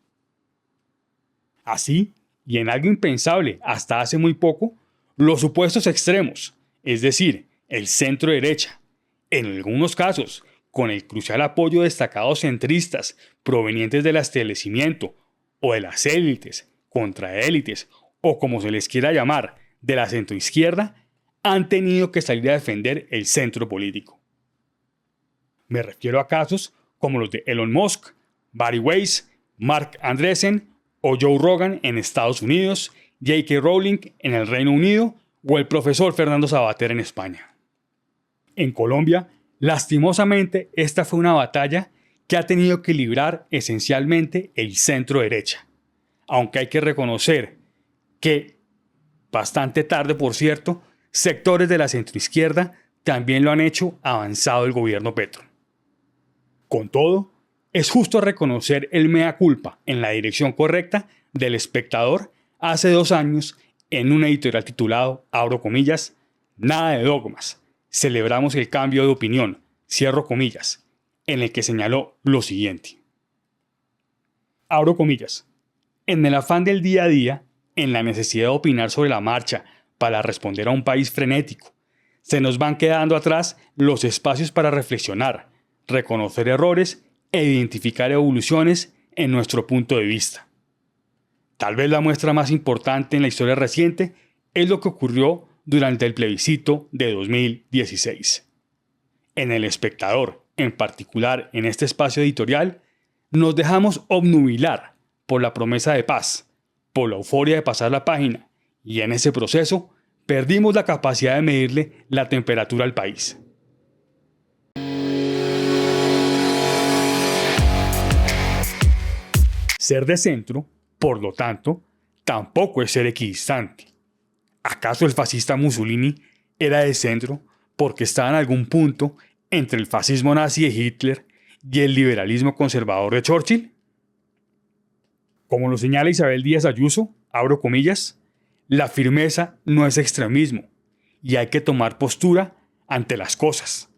A: Así, y en algo impensable hasta hace muy poco, los supuestos extremos, es decir, el centro derecha, en algunos casos con el crucial apoyo de destacados centristas provenientes del establecimiento o de las élites, contraélites o como se les quiera llamar, de la centroizquierda, han tenido que salir a defender el centro político. Me refiero a casos como los de Elon Musk, Barry Weiss, Mark Andreessen o Joe Rogan en Estados Unidos, J.K. Rowling en el Reino Unido o el profesor Fernando Savater en España. En Colombia, lastimosamente, esta fue una batalla que ha tenido que librar esencialmente el centro derecha, aunque hay que reconocer que, bastante tarde por cierto, sectores de la centroizquierda también lo han hecho avanzado el gobierno Petro. Con todo, es justo reconocer el mea culpa en la dirección correcta del Espectador hace 2 años en un editorial titulado, abro comillas, "Nada de dogmas, celebramos el cambio de opinión", cierro comillas, en el que señaló lo siguiente. Abro comillas. En el afán del día a día, en la necesidad de opinar sobre la marcha para responder a un país frenético, se nos van quedando atrás los espacios para reflexionar, reconocer errores e identificar evoluciones en nuestro punto de vista. Tal vez la muestra más importante en la historia reciente es lo que ocurrió durante el plebiscito de 2016. En El Espectador, en particular en este espacio editorial, nos dejamos obnubilar por la promesa de paz, por la euforia de pasar la página, y en ese proceso perdimos la capacidad de medirle la temperatura al país. Ser de centro, por lo tanto, tampoco es ser equidistante. ¿Acaso el fascista Mussolini era de centro porque estaba en algún punto entre el fascismo nazi de Hitler y el liberalismo conservador de Churchill? Como lo señala Isabel Díaz Ayuso, abro comillas, la firmeza no es extremismo y hay que tomar postura ante las cosas.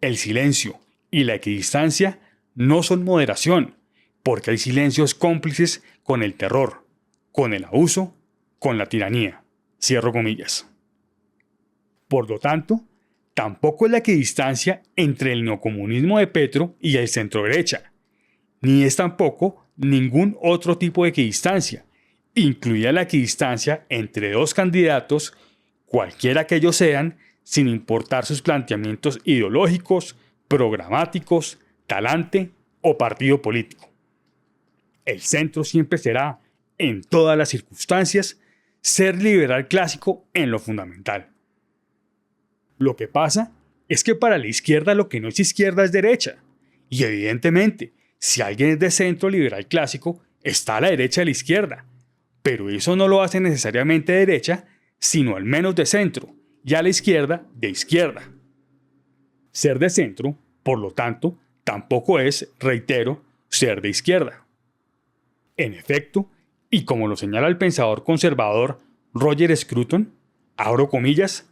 A: El silencio y la equidistancia no son moderación, porque hay silencios cómplices con el terror, con el abuso, con la tiranía. Cierro comillas. Por lo tanto, tampoco es la equidistancia entre el neocomunismo de Petro y el centro-derecha, ni es tampoco ningún otro tipo de equidistancia, incluida la equidistancia entre 2 candidatos, cualquiera que ellos sean, sin importar sus planteamientos ideológicos, programáticos, talante o partido político. El centro siempre será, en todas las circunstancias, ser liberal clásico en lo fundamental. Lo que pasa es que para la izquierda lo que no es izquierda es derecha. Y evidentemente, si alguien es de centro liberal clásico, está a la derecha de la izquierda. Pero eso no lo hace necesariamente de derecha, sino al menos de centro, y a la izquierda de izquierda. Ser de centro, por lo tanto, tampoco es, reitero, ser de izquierda. En efecto, y como lo señala el pensador conservador Roger Scruton, abro comillas,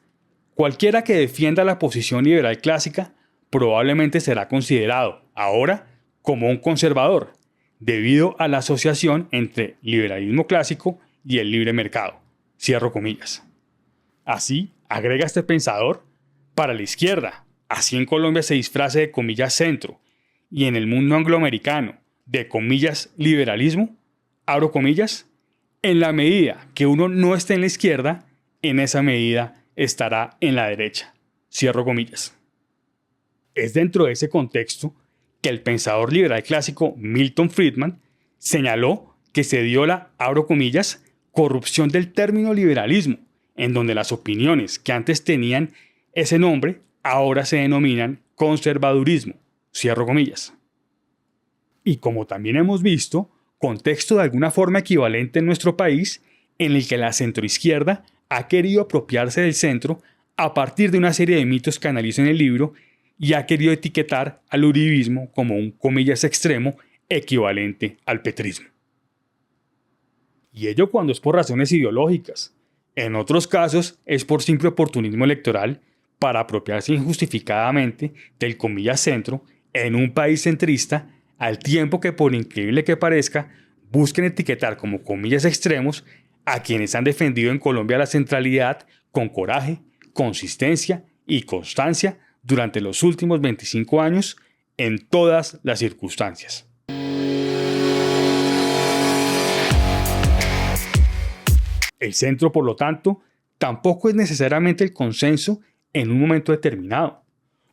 A: cualquiera que defienda la posición liberal clásica probablemente será considerado, ahora, como un conservador, debido a la asociación entre liberalismo clásico y el libre mercado. Cierro comillas. Así, agrega este pensador, para la izquierda, así en Colombia se disfrace de comillas centro, y en el mundo angloamericano, de comillas liberalismo, abro comillas, en la medida que uno no esté en la izquierda, en esa medida estará en la derecha. Cierro comillas. Es dentro de ese contexto que el pensador liberal clásico Milton Friedman señaló que se dio la, abro comillas, corrupción del término liberalismo, en donde las opiniones que antes tenían ese nombre ahora se denominan conservadurismo, cierro comillas. Y como también hemos visto, contexto de alguna forma equivalente en nuestro país, en el que la centroizquierda ha querido apropiarse del centro a partir de una serie de mitos que analizo en el libro y ha querido etiquetar al uribismo como un comillas extremo equivalente al petrismo. Y ello cuando es por razones ideológicas. En otros casos es por simple oportunismo electoral para apropiarse injustificadamente del comillas centro en un país centrista, al tiempo que, por increíble que parezca, busquen etiquetar como comillas extremos a quienes han defendido en Colombia la centralidad con coraje, consistencia y constancia durante los últimos 25 años en todas las circunstancias. El centro, por lo tanto, tampoco es necesariamente el consenso en un momento determinado.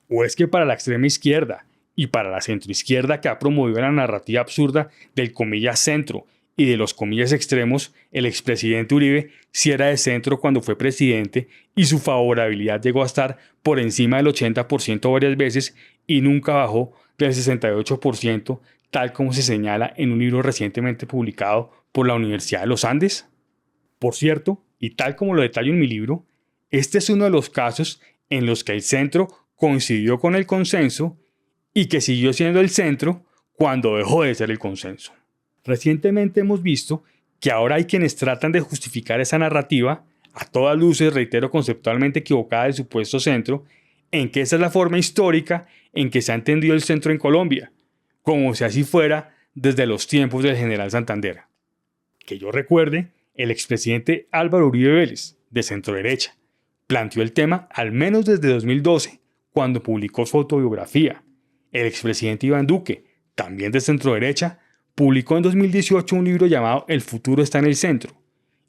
A: ¿O es que para la extrema izquierda y para la centroizquierda, que ha promovido la narrativa absurda del comillas centro y de los comillas extremos, el expresidente Uribe sí era de centro cuando fue presidente y su favorabilidad llegó a estar por encima del 80% varias veces y nunca bajó del 68%, tal como se señala en un libro recientemente publicado por la Universidad de los Andes? Por cierto, y tal como lo detallo en mi libro, este es uno de los casos en los que el centro coincidió con el consenso y que siguió siendo el centro cuando dejó de ser el consenso. Recientemente hemos visto que ahora hay quienes tratan de justificar esa narrativa, a todas luces, reitero, conceptualmente equivocada del supuesto centro, en que esa es la forma histórica en que se ha entendido el centro en Colombia, como si así fuera desde los tiempos del general Santander. Que yo recuerde, el expresidente Álvaro Uribe Vélez, de centroderecha, planteó el tema al menos desde 2012, cuando publicó su autobiografía. El expresidente Iván Duque, también de centroderecha, publicó en 2018 un libro llamado El futuro está en el centro.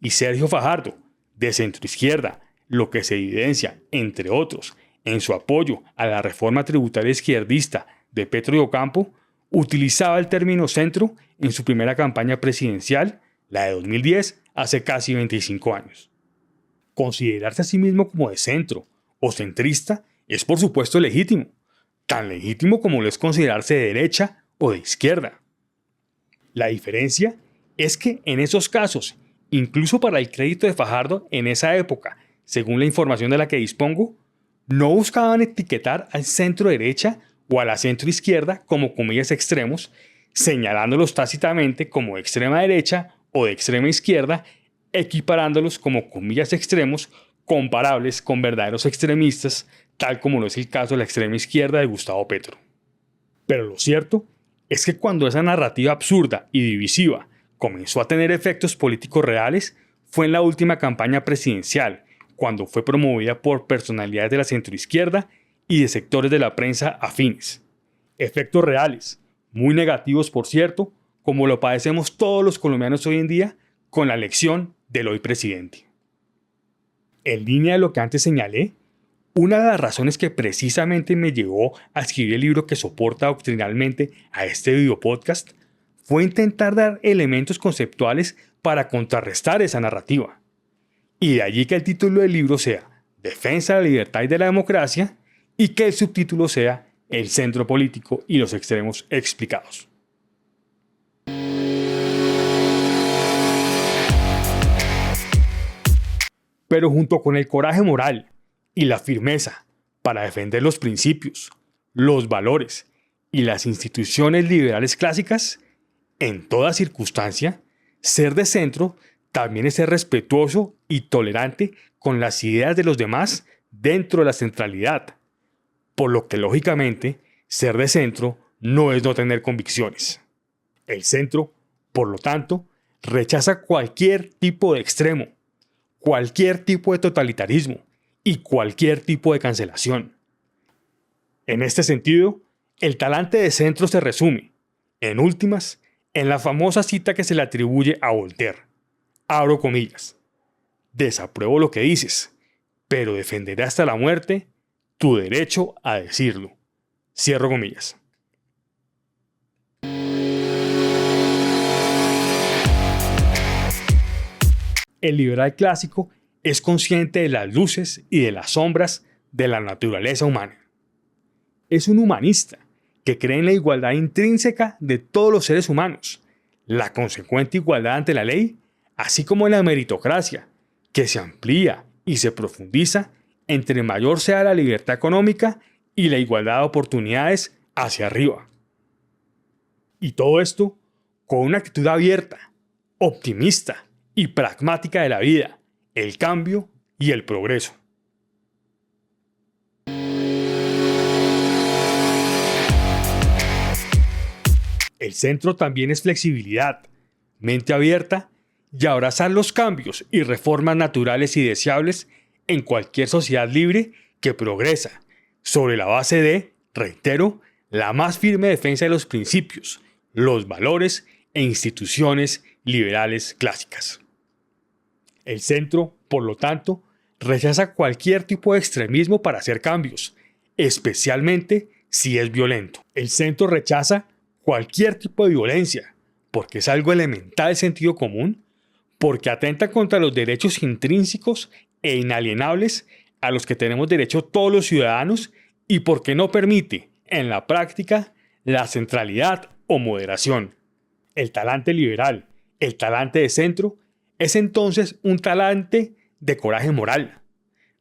A: Y Sergio Fajardo, de centroizquierda, lo que se evidencia, entre otros, en su apoyo a la reforma tributaria izquierdista de Petro y Ocampo, utilizaba el término centro en su primera campaña presidencial, la de 2010, hace casi 25 años. Considerarse a sí mismo como de centro o centrista es por supuesto legítimo, tan legítimo como lo es considerarse de derecha o de izquierda. La diferencia es que en esos casos, incluso para el crédito de Fajardo en esa época, según la información de la que dispongo, no buscaban etiquetar al centro derecha o a la centro izquierda como comillas extremos, señalándolos tácitamente como de extrema derecha o de extrema izquierda, equiparándolos como comillas extremos comparables con verdaderos extremistas, tal como no es el caso de la extrema izquierda de Gustavo Petro. Pero lo cierto es que cuando esa narrativa absurda y divisiva comenzó a tener efectos políticos reales, fue en la última campaña presidencial, cuando fue promovida por personalidades de la centroizquierda y de sectores de la prensa afines. Efectos reales, muy negativos por cierto, como lo padecemos todos los colombianos hoy en día con la elección del hoy presidente. En línea de lo que antes señalé, una de las razones que precisamente me llevó a escribir el libro que soporta doctrinalmente a este videopodcast fue intentar dar elementos conceptuales para contrarrestar esa narrativa. Y de allí que el título del libro sea Defensa de la libertad y de la democracia y que el subtítulo sea El centro político y los extremos explicados. Pero junto con el coraje moral y la firmeza para defender los principios, los valores y las instituciones liberales clásicas, en toda circunstancia, ser de centro también es ser respetuoso y tolerante con las ideas de los demás dentro de la centralidad, por lo que lógicamente ser de centro no es no tener convicciones. El centro, por lo tanto, rechaza cualquier tipo de extremo, cualquier tipo de totalitarismo y cualquier tipo de cancelación. En este sentido, el talante de centro se resume, en últimas, en la famosa cita que se le atribuye a Voltaire. Abro comillas. Desapruebo lo que dices, pero defenderé hasta la muerte tu derecho a decirlo. Cierro comillas. El liberal clásico es consciente de las luces y de las sombras de la naturaleza humana. Es un humanista que cree en la igualdad intrínseca de todos los seres humanos, la consecuente igualdad ante la ley, así como en la meritocracia, que se amplía y se profundiza entre mayor sea la libertad económica y la igualdad de oportunidades hacia arriba. Y todo esto con una actitud abierta, optimista y pragmática de la vida, el cambio y el progreso. El centro también es flexibilidad, mente abierta y abrazar los cambios y reformas naturales y deseables en cualquier sociedad libre que progresa, sobre la base de, reitero, la más firme defensa de los principios, los valores e instituciones liberales clásicas. El centro, por lo tanto, rechaza cualquier tipo de extremismo para hacer cambios, especialmente si es violento. El centro rechaza cualquier tipo de violencia, porque es algo elemental del sentido común, porque atenta contra los derechos intrínsecos e inalienables a los que tenemos derecho todos los ciudadanos y porque no permite, en la práctica, la centralidad o moderación. El talante liberal, el talante de centro, es entonces un talante de coraje moral,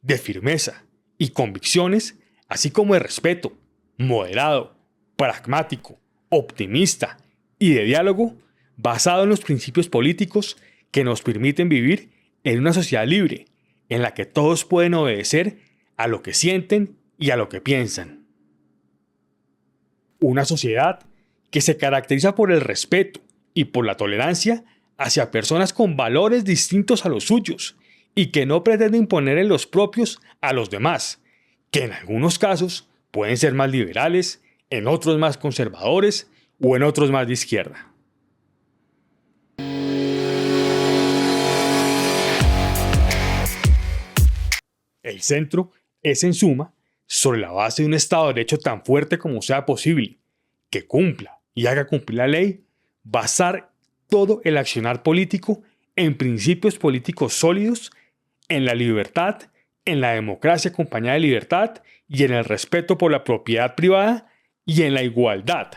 A: de firmeza y convicciones, así como de respeto, moderado, pragmático, optimista y de diálogo, basado en los principios políticos que nos permiten vivir en una sociedad libre, en la que todos pueden obedecer a lo que sienten y a lo que piensan. Una sociedad que se caracteriza por el respeto y por la tolerancia hacia personas con valores distintos a los suyos y que no pretende imponer los propios a los demás, que en algunos casos pueden ser más liberales, en otros más conservadores o en otros más de izquierda. El centro es, en suma, sobre la base de un Estado de Derecho tan fuerte como sea posible, que cumpla y haga cumplir la ley, basar todo el accionar político en principios políticos sólidos, en la libertad, en la democracia acompañada de libertad y en el respeto por la propiedad privada y en la igualdad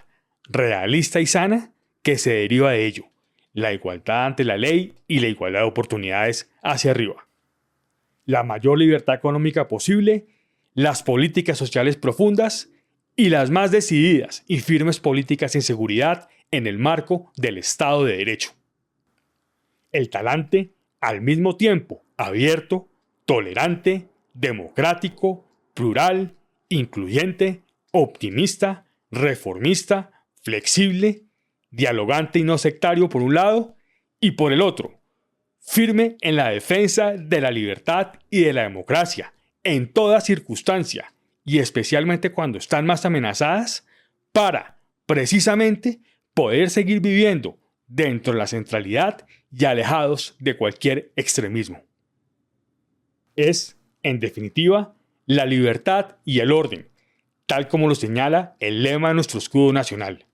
A: realista y sana que se deriva de ello, la igualdad ante la ley y la igualdad de oportunidades hacia arriba. La mayor libertad económica posible, las políticas sociales profundas y las más decididas y firmes políticas en seguridad en el marco del Estado de Derecho. El talante, al mismo tiempo, abierto, tolerante, democrático, plural, incluyente, optimista, reformista, flexible, dialogante y no sectario por un lado, y por el otro, firme en la defensa de la libertad y de la democracia, en toda circunstancia, y especialmente cuando están más amenazadas, para, precisamente, poder seguir viviendo dentro de la centralidad y alejados de cualquier extremismo. Es, en definitiva, la libertad y el orden, tal como lo señala el lema de nuestro escudo nacional.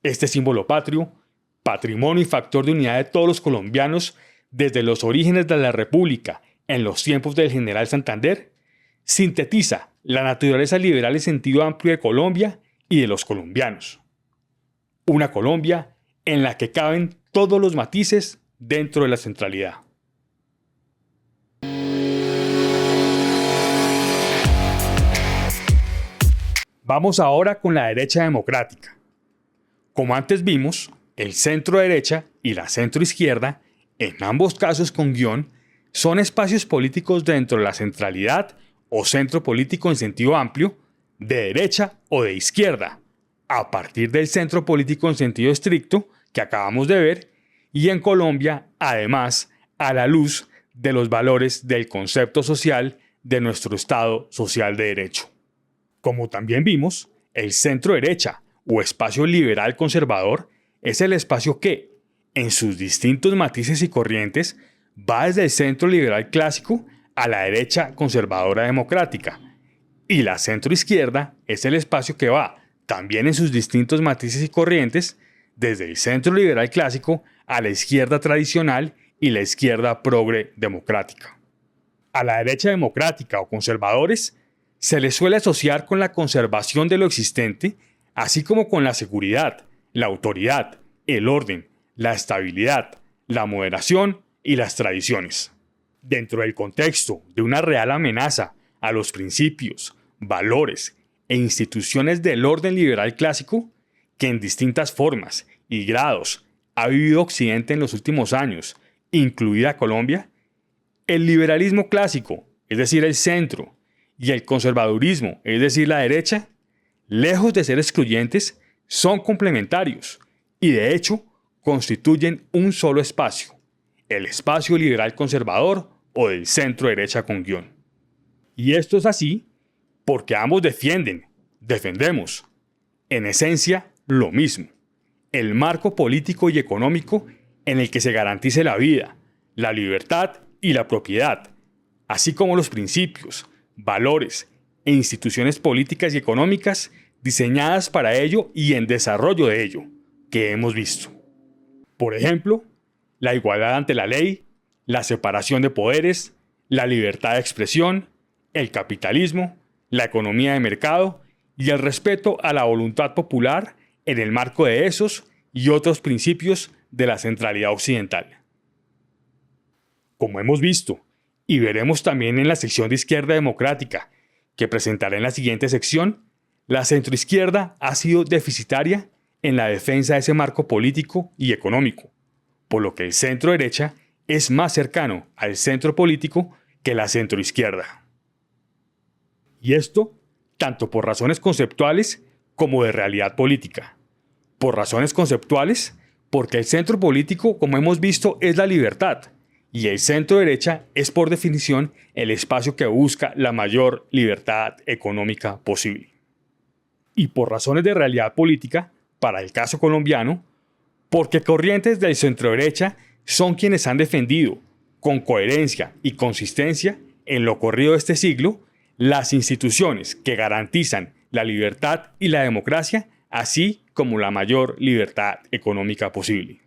A: Este símbolo patrio, patrimonio y factor de unidad de todos los colombianos desde los orígenes de la República en los tiempos del general Santander, sintetiza la naturaleza liberal en sentido amplio de Colombia y de los colombianos. Una Colombia en la que caben todos los matices dentro de la centralidad. Vamos ahora con la derecha democrática. Como antes vimos, el centro derecha y la centro izquierda, en ambos casos con guión, son espacios políticos dentro de la centralidad o centro político en sentido amplio, de derecha o de izquierda, a partir del centro político en sentido estricto que acabamos de ver, y en Colombia, además, a la luz de los valores del concepto social de nuestro Estado social de derecho. Como también vimos, el centro derecha o espacio liberal conservador es el espacio que, en sus distintos matices y corrientes, va desde el centro liberal clásico a la derecha conservadora democrática, y la centro izquierda es el espacio que va, también en sus distintos matices y corrientes, desde el centro liberal clásico a la izquierda tradicional y la izquierda progre democrática. A la derecha democrática o conservadores se les suele asociar con la conservación de lo existente, así como con la seguridad, la autoridad, el orden, la estabilidad, la moderación y las tradiciones. Dentro del contexto de una real amenaza a los principios, valores e instituciones del orden liberal clásico, que en distintas formas y grados ha vivido Occidente en los últimos años, incluida Colombia, el liberalismo clásico, es decir, el centro, y el conservadurismo, es decir, la derecha, lejos de ser excluyentes, son complementarios y de hecho constituyen un solo espacio, el espacio liberal conservador o del centro derecha con guión. Y esto es así porque ambos defendemos, en esencia, lo mismo, el marco político y económico en el que se garantice la vida, la libertad y la propiedad, así como los principios, valores e instituciones políticas y económicas diseñadas para ello y en desarrollo de ello, que hemos visto. Por ejemplo, la igualdad ante la ley, la separación de poderes, la libertad de expresión, el capitalismo, la economía de mercado y el respeto a la voluntad popular en el marco de esos y otros principios de la centralidad occidental. Como hemos visto, y veremos también en la sección de izquierda democrática, que presentaré en la siguiente sección, la centroizquierda ha sido deficitaria en la defensa de ese marco político y económico, por lo que el centro derecha es más cercano al centro político que la centroizquierda. Y esto, tanto por razones conceptuales como de realidad política. Por razones conceptuales, porque el centro político, como hemos visto, es la libertad, y el centro derecha es por definición el espacio que busca la mayor libertad económica posible. Y por razones de realidad política, para el caso colombiano, porque corrientes del centro derecha son quienes han defendido, con coherencia y consistencia, en lo corrido de este siglo, las instituciones que garantizan la libertad y la democracia, así como la mayor libertad económica posible.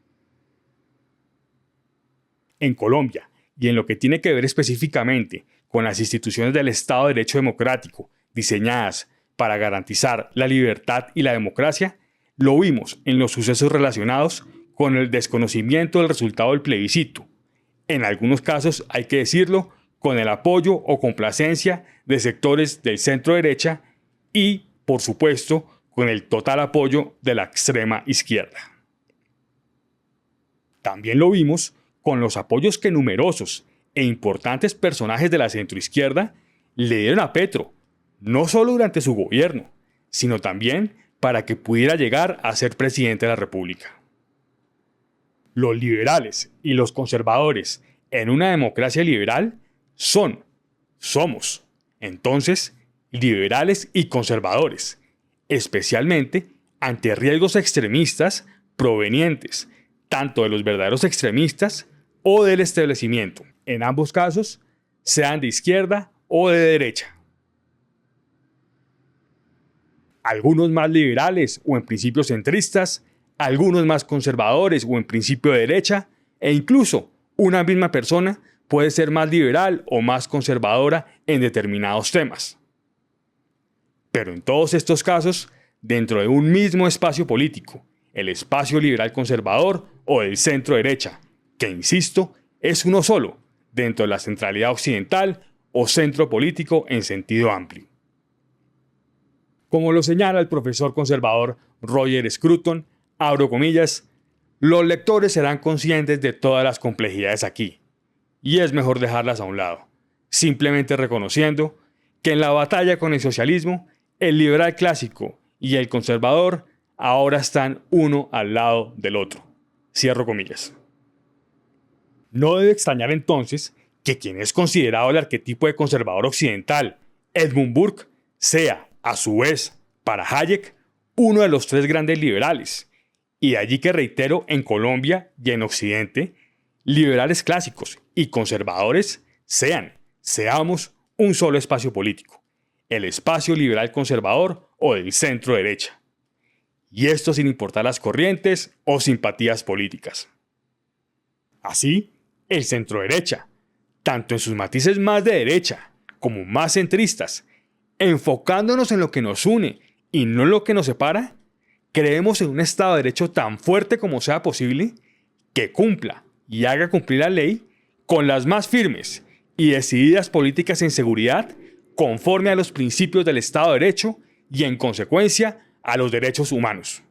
A: En Colombia, y en lo que tiene que ver específicamente con las instituciones del Estado de Derecho Democrático diseñadas para garantizar la libertad y la democracia, lo vimos en los sucesos relacionados con el desconocimiento del resultado del plebiscito. En algunos casos, hay que decirlo, con el apoyo o complacencia de sectores del centro derecha y, por supuesto, con el total apoyo de la extrema izquierda. También lo vimos con los apoyos que numerosos e importantes personajes de la centroizquierda le dieron a Petro, no solo durante su gobierno, sino también para que pudiera llegar a ser presidente de la República. Los liberales y los conservadores en una democracia liberal somos, entonces, liberales y conservadores, especialmente ante riesgos extremistas provenientes tanto de los verdaderos extremistas o del establecimiento, en ambos casos, sean de izquierda o de derecha. Algunos más liberales o en principio centristas, algunos más conservadores o en principio de derecha, e incluso una misma persona puede ser más liberal o más conservadora en determinados temas. Pero en todos estos casos, dentro de un mismo espacio político, el espacio liberal conservador o del centro derecha, que insisto, es uno solo, dentro de la centralidad occidental o centro político en sentido amplio. Como lo señala el profesor conservador Roger Scruton, abro comillas, los lectores serán conscientes de todas las complejidades aquí, y es mejor dejarlas a un lado, simplemente reconociendo que en la batalla con el socialismo, el liberal clásico y el conservador ahora están uno al lado del otro. Cierro comillas. No debe extrañar entonces que quien es considerado el arquetipo de conservador occidental, Edmund Burke, sea, a su vez, para Hayek, uno de los tres grandes liberales. Y de allí que reitero, en Colombia y en Occidente, liberales clásicos y conservadores seamos un solo espacio político, el espacio liberal conservador o del centro derecha. Y esto sin importar las corrientes o simpatías políticas. Así, el centro derecha, tanto en sus matices más de derecha como más centristas, enfocándonos en lo que nos une y no en lo que nos separa, creemos en un Estado de Derecho tan fuerte como sea posible, que cumpla y haga cumplir la ley con las más firmes y decididas políticas en seguridad conforme a los principios del Estado de Derecho y en consecuencia a los derechos humanos.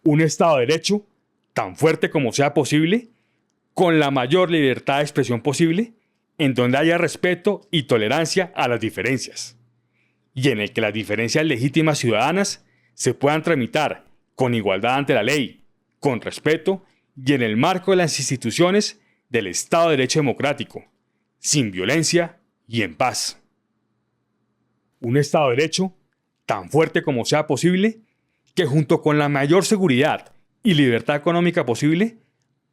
A: Un Estado de Derecho tan fuerte como sea posible, con la mayor libertad de expresión posible, en donde haya respeto y tolerancia a las diferencias, y en el que las diferencias legítimas ciudadanas se puedan tramitar con igualdad ante la ley, con respeto y en el marco de las instituciones del Estado de Derecho democrático, sin violencia y en paz. Un Estado de Derecho tan fuerte como sea posible, que junto con la mayor seguridad y libertad económica posible,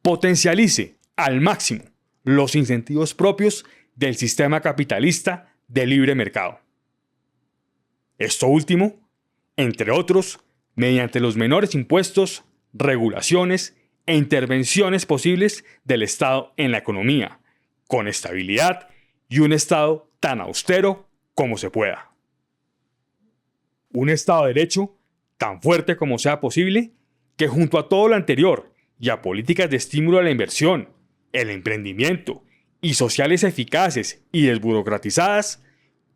A: potencialice al máximo los incentivos propios del sistema capitalista de libre mercado. Esto último, entre otros, mediante los menores impuestos, regulaciones e intervenciones posibles del Estado en la economía, con estabilidad y un Estado tan austero como se pueda. Un Estado de Derecho tan fuerte como sea posible, que junto a todo lo anterior y a políticas de estímulo a la inversión, el emprendimiento y sociales eficaces y desburocratizadas,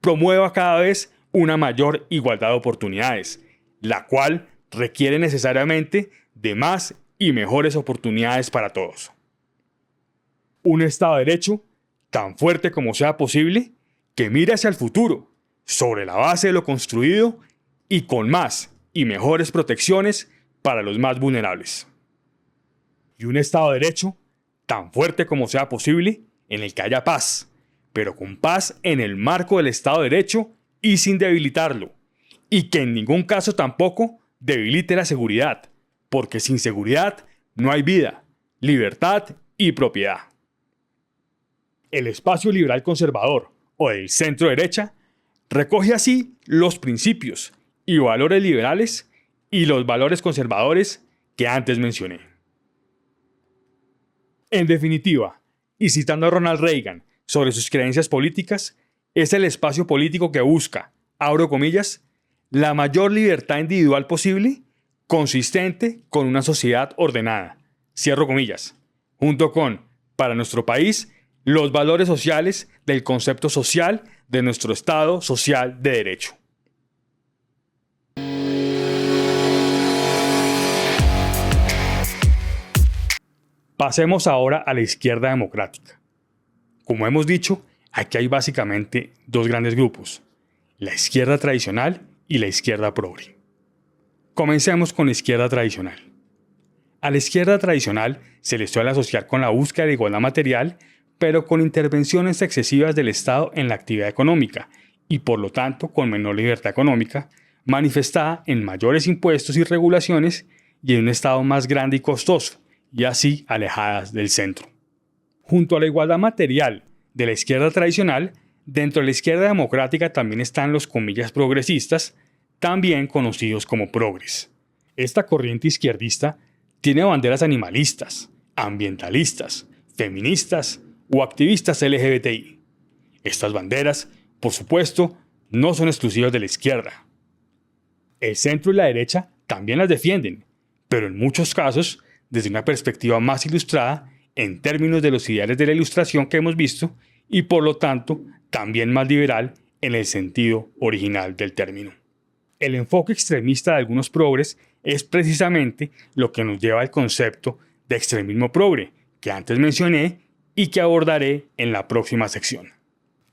A: promueva cada vez una mayor igualdad de oportunidades, la cual requiere necesariamente de más y mejores oportunidades para todos. Un Estado de Derecho tan fuerte como sea posible, que mire hacia el futuro, sobre la base de lo construido y con más y mejores protecciones para los más vulnerables. Y un Estado de Derecho tan fuerte como sea posible, en el que haya paz, pero con paz en el marco del Estado de Derecho y sin debilitarlo, y que en ningún caso tampoco debilite la seguridad, porque sin seguridad no hay vida, libertad y propiedad. El espacio liberal conservador, o del centro derecha, recoge así los principios y valores liberales y los valores conservadores que antes mencioné. En definitiva, y citando a Ronald Reagan sobre sus creencias políticas, es el espacio político que busca, abro comillas, la mayor libertad individual posible, consistente con una sociedad ordenada, cierro comillas, junto con, para nuestro país, los valores sociales del concepto social de nuestro Estado social de derecho. Pasemos ahora a la izquierda democrática. Como hemos dicho, aquí hay básicamente dos grandes grupos, la izquierda tradicional y la izquierda progre. Comencemos con la izquierda tradicional. A la izquierda tradicional se le suele asociar con la búsqueda de igualdad material, pero con intervenciones excesivas del Estado en la actividad económica y por lo tanto con menor libertad económica, manifestada en mayores impuestos y regulaciones y en un Estado más grande y costoso, y así alejadas del centro. Junto a la igualdad material de la izquierda tradicional, dentro de la izquierda democrática también están los comillas progresistas, también conocidos como progres. Esta corriente izquierdista tiene banderas animalistas, ambientalistas, feministas o activistas LGBTI. Estas banderas, por supuesto, no son exclusivas de la izquierda. El centro y la derecha también las defienden, pero en muchos casos desde una perspectiva más ilustrada en términos de los ideales de la Ilustración que hemos visto y por lo tanto también más liberal en el sentido original del término. El enfoque extremista de algunos progres es precisamente lo que nos lleva al concepto de extremismo progre que antes mencioné y que abordaré en la próxima sección.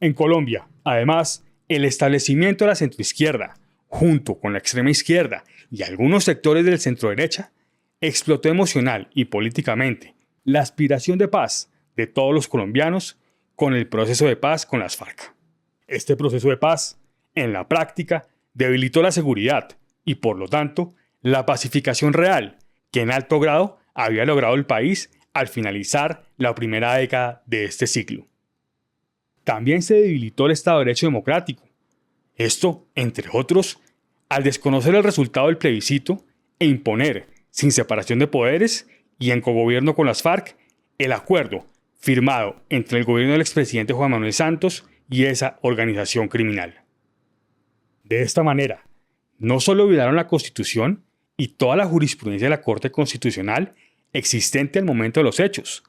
A: En Colombia, además, el establecimiento de la centroizquierda, junto con la extrema izquierda y algunos sectores del centro-derecha, explotó emocional y políticamente la aspiración de paz de todos los colombianos con el proceso de paz con las FARC. Este proceso de paz, en la práctica, debilitó la seguridad y, por lo tanto, la pacificación real que en alto grado había logrado el país al finalizar la primera década de este ciclo. También se debilitó el Estado de Derecho democrático. Esto, entre otros, al desconocer el resultado del plebiscito e imponer, sin separación de poderes y en cogobierno con las FARC, el acuerdo firmado entre el gobierno del expresidente Juan Manuel Santos y esa organización criminal. De esta manera, no solo violaron la Constitución y toda la jurisprudencia de la Corte Constitucional existente al momento de los hechos,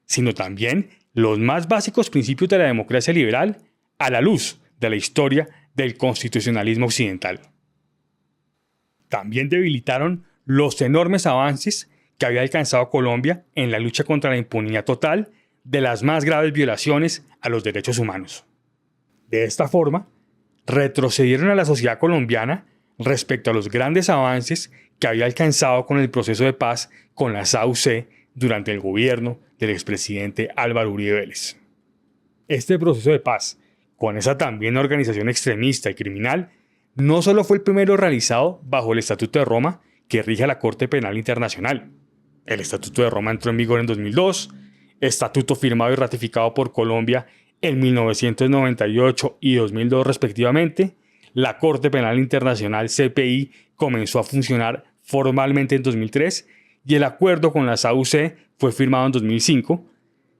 A: sino también los más básicos principios de la democracia liberal a la luz de la historia del constitucionalismo occidental. También debilitaron los enormes avances que había alcanzado Colombia en la lucha contra la impunidad total de las más graves violaciones a los derechos humanos. De esta forma, retrocedieron a la sociedad colombiana respecto a los grandes avances que había alcanzado con el proceso de paz con la SAUC durante el gobierno del expresidente Álvaro Uribe Vélez. Este proceso de paz, con esa también organización extremista y criminal, no solo fue el primero realizado bajo el Estatuto de Roma que rige a la Corte Penal Internacional. El Estatuto de Roma entró en vigor en 2002, estatuto firmado y ratificado por Colombia en 1998 y 2002 respectivamente. La Corte Penal Internacional CPI comenzó a funcionar formalmente en 2003 y el acuerdo con la SAUC fue firmado en 2005,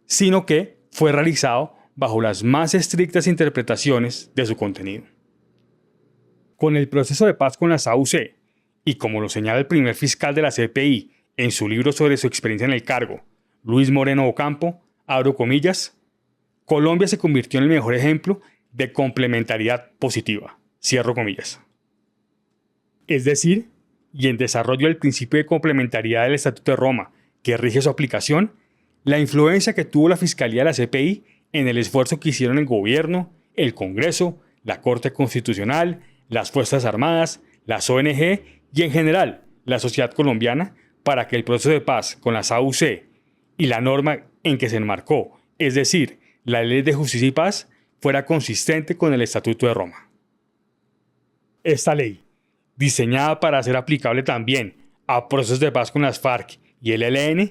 A: sino que fue realizado bajo las más estrictas interpretaciones de su contenido. Con el proceso de paz con la SAUC, y como lo señala el primer fiscal de la CPI en su libro sobre su experiencia en el cargo, Luis Moreno Ocampo, abro comillas, Colombia se convirtió en el mejor ejemplo de complementariedad positiva, cierro comillas. Es decir, y en desarrollo del principio de complementariedad del Estatuto de Roma, que rige su aplicación, la influencia que tuvo la Fiscalía de la CPI en el esfuerzo que hicieron el gobierno, el Congreso, la Corte Constitucional, las Fuerzas Armadas, las ONG y en general la sociedad colombiana para que el proceso de paz con la SAUC y la norma en que se enmarcó, es decir, la Ley de Justicia y Paz, fuera consistente con el Estatuto de Roma. Esta ley, diseñada para ser aplicable también a procesos de paz con las FARC y el ELN,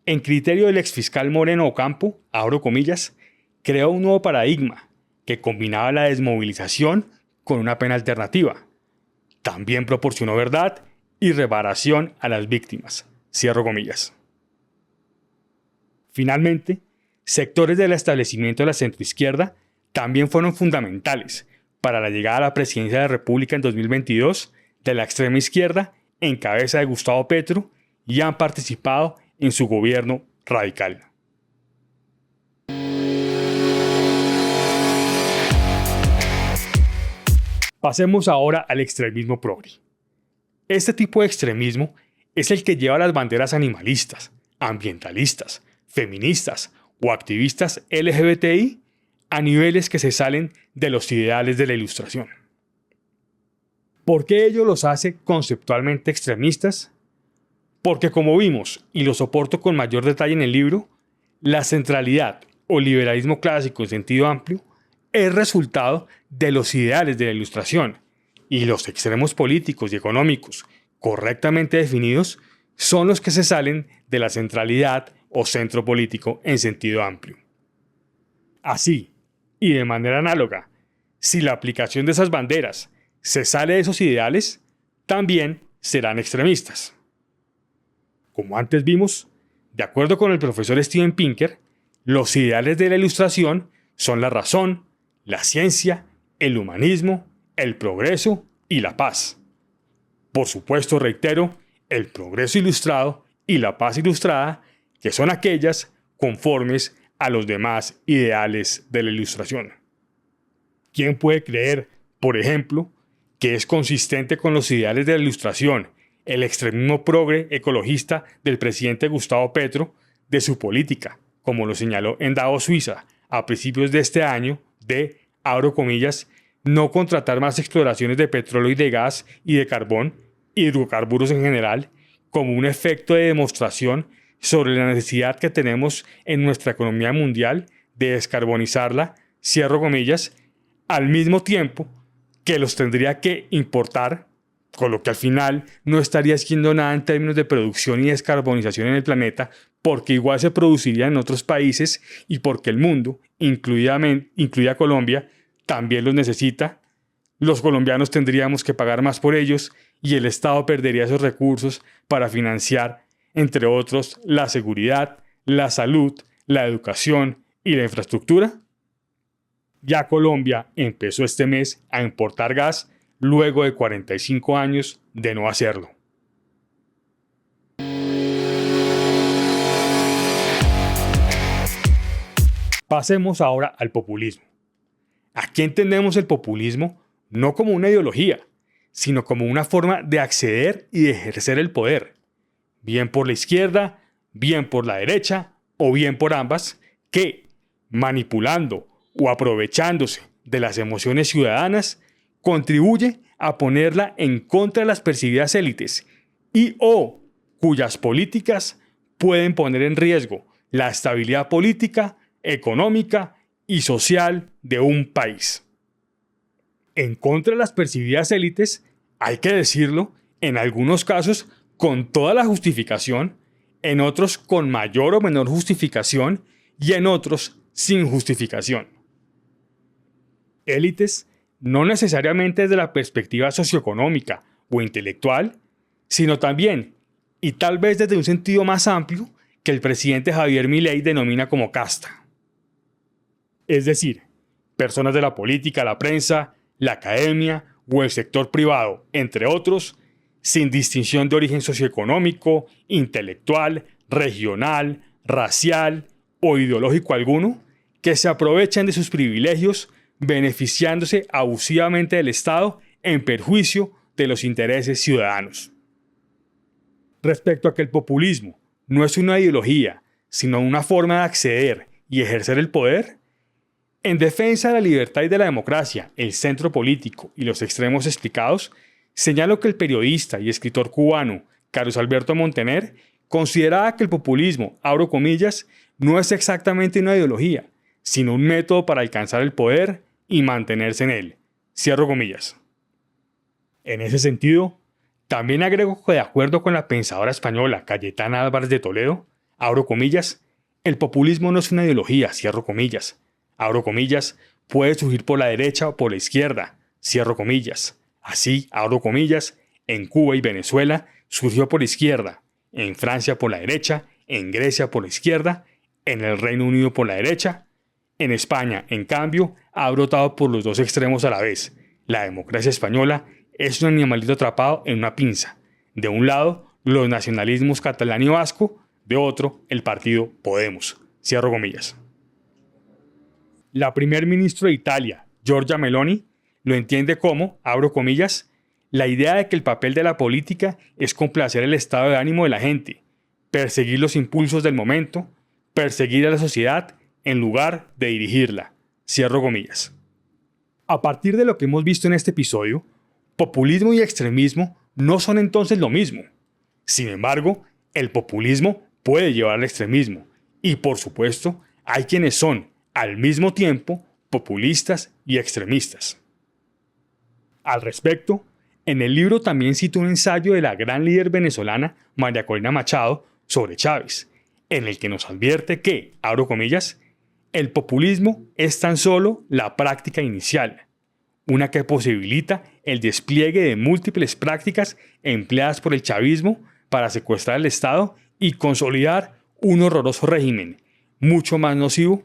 A: en criterio del exfiscal Moreno Ocampo, abro comillas, creó un nuevo paradigma que combinaba la desmovilización con una pena alternativa. También proporcionó verdad y reparación a las víctimas, cierro comillas. Finalmente, sectores del establecimiento de la centroizquierda también fueron fundamentales para la llegada a la presidencia de la República en 2022 de la extrema izquierda en cabeza de Gustavo Petro y han participado en su gobierno radical. Pasemos ahora al extremismo progre. Este tipo de extremismo es el que lleva las banderas animalistas, ambientalistas, feministas o activistas LGBTI a niveles que se salen de los ideales de la Ilustración. ¿Por qué ello los hace conceptualmente extremistas? Porque como vimos, y lo soporto con mayor detalle en el libro, la centralidad o liberalismo clásico en sentido amplio es resultado de los ideales de la Ilustración, y los extremos políticos y económicos correctamente definidos son los que se salen de la centralidad o centro político en sentido amplio. Así, y de manera análoga, si la aplicación de esas banderas se sale de esos ideales, también serán extremistas. Como antes vimos, de acuerdo con el profesor Steven Pinker, los ideales de la Ilustración son la razón, la ciencia, el humanismo, el progreso y la paz. Por supuesto, reitero, el progreso ilustrado y la paz ilustrada, que son aquellas conformes a los demás ideales de la Ilustración. ¿Quién puede creer, por ejemplo, que es consistente con los ideales de la Ilustración el extremismo progre ecologista del presidente Gustavo Petro de su política, como lo señaló en Davos, Suiza, a principios de este año, de, abro comillas, no contratar más exploraciones de petróleo y de gas y de carbón, hidrocarburos en general, como un efecto de demostración sobre la necesidad que tenemos en nuestra economía mundial de descarbonizarla, cierro comillas, al mismo tiempo que los tendría que importar, con lo que al final no estaría haciendo nada en términos de producción y descarbonización en el planeta, porque igual se produciría en otros países y porque el mundo, incluida Colombia, también los necesita. Los colombianos tendríamos que pagar más por ellos y el Estado perdería esos recursos para financiar, entre otros, la seguridad, la salud, la educación y la infraestructura? Ya Colombia empezó este mes a importar gas luego de 45 años de no hacerlo. Pasemos ahora al populismo. Aquí entendemos el populismo no como una ideología, sino como una forma de acceder y de ejercer el poder, bien por la izquierda, bien por la derecha o bien por ambas, que, manipulando o aprovechándose de las emociones ciudadanas, contribuye a ponerla en contra de las percibidas élites y o cuyas políticas pueden poner en riesgo la estabilidad política, económica y social de un país. En contra de las percibidas élites, hay que decirlo, en algunos casos con toda la justificación, en otros con mayor o menor justificación y en otros sin justificación. Élites no necesariamente desde la perspectiva socioeconómica o intelectual, sino también, y tal vez desde un sentido más amplio, que el presidente Javier Milei denomina como casta. Es decir, personas de la política, la prensa, la academia o el sector privado, entre otros, sin distinción de origen socioeconómico, intelectual, regional, racial o ideológico alguno, que se aprovechan de sus privilegios beneficiándose abusivamente del Estado en perjuicio de los intereses ciudadanos. Respecto a que el populismo no es una ideología, sino una forma de acceder y ejercer el poder, en defensa de la libertad y de la democracia, el centro político y los extremos explicados, señalo que el periodista y escritor cubano Carlos Alberto Montaner consideraba que el populismo, abro comillas, no es exactamente una ideología, sino un método para alcanzar el poder y mantenerse en él, cierro comillas. En ese sentido, también agrego que de acuerdo con la pensadora española Cayetana Álvarez de Toledo, abro comillas, el populismo no es una ideología, cierro comillas, abro comillas, puede surgir por la derecha o por la izquierda, cierro comillas. Así, abro comillas, en Cuba y Venezuela surgió por la izquierda, en Francia por la derecha, en Grecia por la izquierda, en el Reino Unido por la derecha. En España, en cambio, ha brotado por los dos extremos a la vez. La democracia española es un animalito atrapado en una pinza. De un lado, los nacionalismos catalán y vasco, de otro, el partido Podemos. Cierro comillas. La primer ministra de Italia, Giorgia Meloni, lo entiende como, abro comillas, la idea de que el papel de la política es complacer el estado de ánimo de la gente, perseguir los impulsos del momento, perseguir a la sociedad en lugar de dirigirla. Cierro comillas. A partir de lo que hemos visto en este episodio, populismo y extremismo no son entonces lo mismo. Sin embargo, el populismo puede llevar al extremismo y, por supuesto, hay quienes son, al mismo tiempo, populistas y extremistas. Al respecto, en el libro también cito un ensayo de la gran líder venezolana María Corina Machado sobre Chávez, en el que nos advierte que, abro comillas, el populismo es tan solo la práctica inicial, una que posibilita el despliegue de múltiples prácticas empleadas por el chavismo para secuestrar el Estado y consolidar un horroroso régimen, mucho más nocivo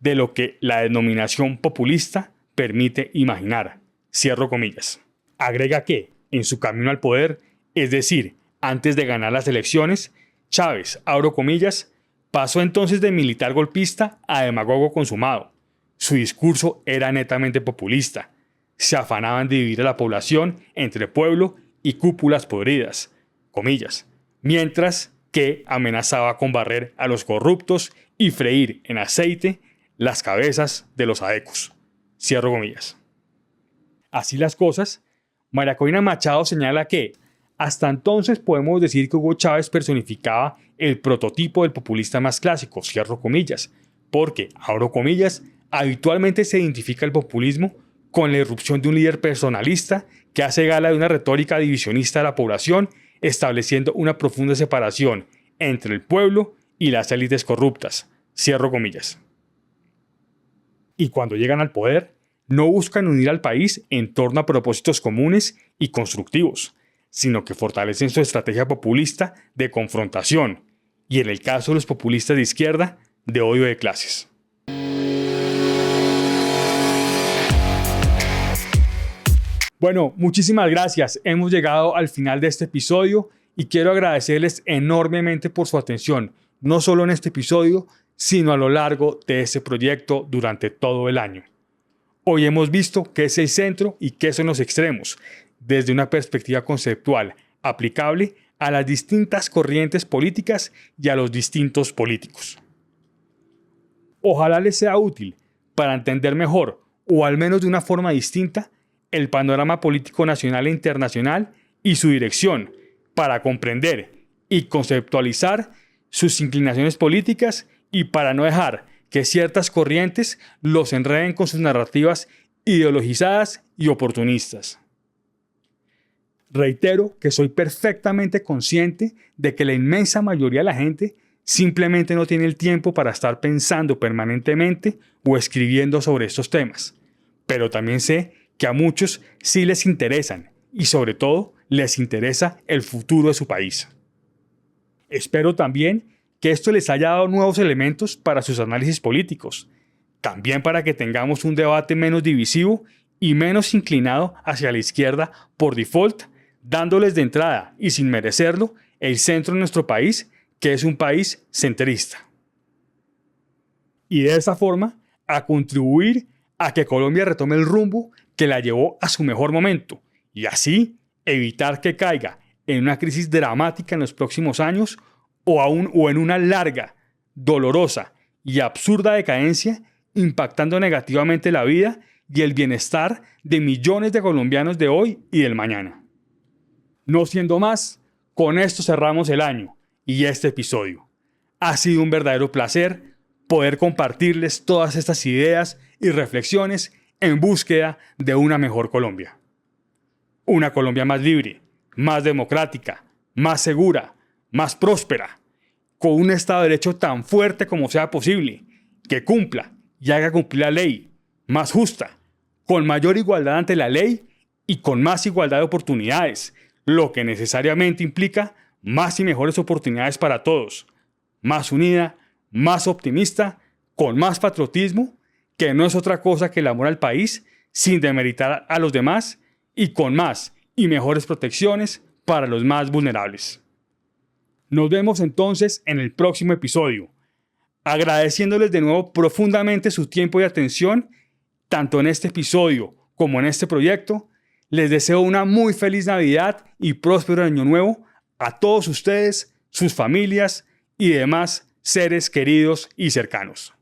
A: de lo que la denominación populista permite imaginar. Cierro comillas. Agrega que, en su camino al poder, es decir, antes de ganar las elecciones, Chávez, abro comillas, pasó entonces de militar golpista a demagogo consumado. Su discurso era netamente populista. Se afanaban de dividir a la población entre pueblo y cúpulas podridas, comillas, mientras que amenazaba con barrer a los corruptos y freír en aceite las cabezas de los adecos. Cierro comillas. Así las cosas, María Corina Machado señala que hasta entonces podemos decir que Hugo Chávez personificaba el prototipo del populista más clásico, cierro comillas, porque, abro comillas, habitualmente se identifica el populismo con la irrupción de un líder personalista que hace gala de una retórica divisionista de la población, estableciendo una profunda separación entre el pueblo y las élites corruptas, cierro comillas. Y cuando llegan al poder, no buscan unir al país en torno a propósitos comunes y constructivos, sino que fortalecen su estrategia populista de confrontación y, en el caso de los populistas de izquierda, de odio de clases. Bueno, muchísimas gracias. Hemos llegado al final de este episodio y quiero agradecerles enormemente por su atención, no solo en este episodio, sino a lo largo de este proyecto durante todo el año. Hoy hemos visto qué es el centro y qué son los extremos, desde una perspectiva conceptual aplicable a las distintas corrientes políticas y a los distintos políticos. Ojalá les sea útil para entender mejor, o al menos de una forma distinta, el panorama político nacional e internacional y su dirección, para comprender y conceptualizar sus inclinaciones políticas y para no dejar que ciertas corrientes los enreden con sus narrativas ideologizadas y oportunistas. Reitero que soy perfectamente consciente de que la inmensa mayoría de la gente simplemente no tiene el tiempo para estar pensando permanentemente o escribiendo sobre estos temas, pero también sé que a muchos sí les interesan y sobre todo les interesa el futuro de su país. Espero también que esto les haya dado nuevos elementos para sus análisis políticos, también para que tengamos un debate menos divisivo y menos inclinado hacia la izquierda por default, dándoles de entrada y sin merecerlo el centro de nuestro país, que es un país centrista. Y de esa forma, a contribuir a que Colombia retome el rumbo que la llevó a su mejor momento y así evitar que caiga en una crisis dramática en los próximos años o en una larga, dolorosa y absurda decadencia, impactando negativamente la vida y el bienestar de millones de colombianos de hoy y del mañana. No siendo más, con esto cerramos el año y este episodio. Ha sido un verdadero placer poder compartirles todas estas ideas y reflexiones en búsqueda de una mejor Colombia. Una Colombia más libre, más democrática, más segura, más próspera, con un Estado de Derecho tan fuerte como sea posible, que cumpla y haga cumplir la ley, más justa, con mayor igualdad ante la ley y con más igualdad de oportunidades, lo que necesariamente implica más y mejores oportunidades para todos, más unida, más optimista, con más patriotismo, que no es otra cosa que el amor al país, sin demeritar a los demás y con más y mejores protecciones para los más vulnerables. Nos vemos entonces en el próximo episodio, agradeciéndoles de nuevo profundamente su tiempo y atención, tanto en este episodio como en este proyecto. Les deseo una muy feliz Navidad y próspero Año Nuevo a todos ustedes, sus familias y demás seres queridos y cercanos.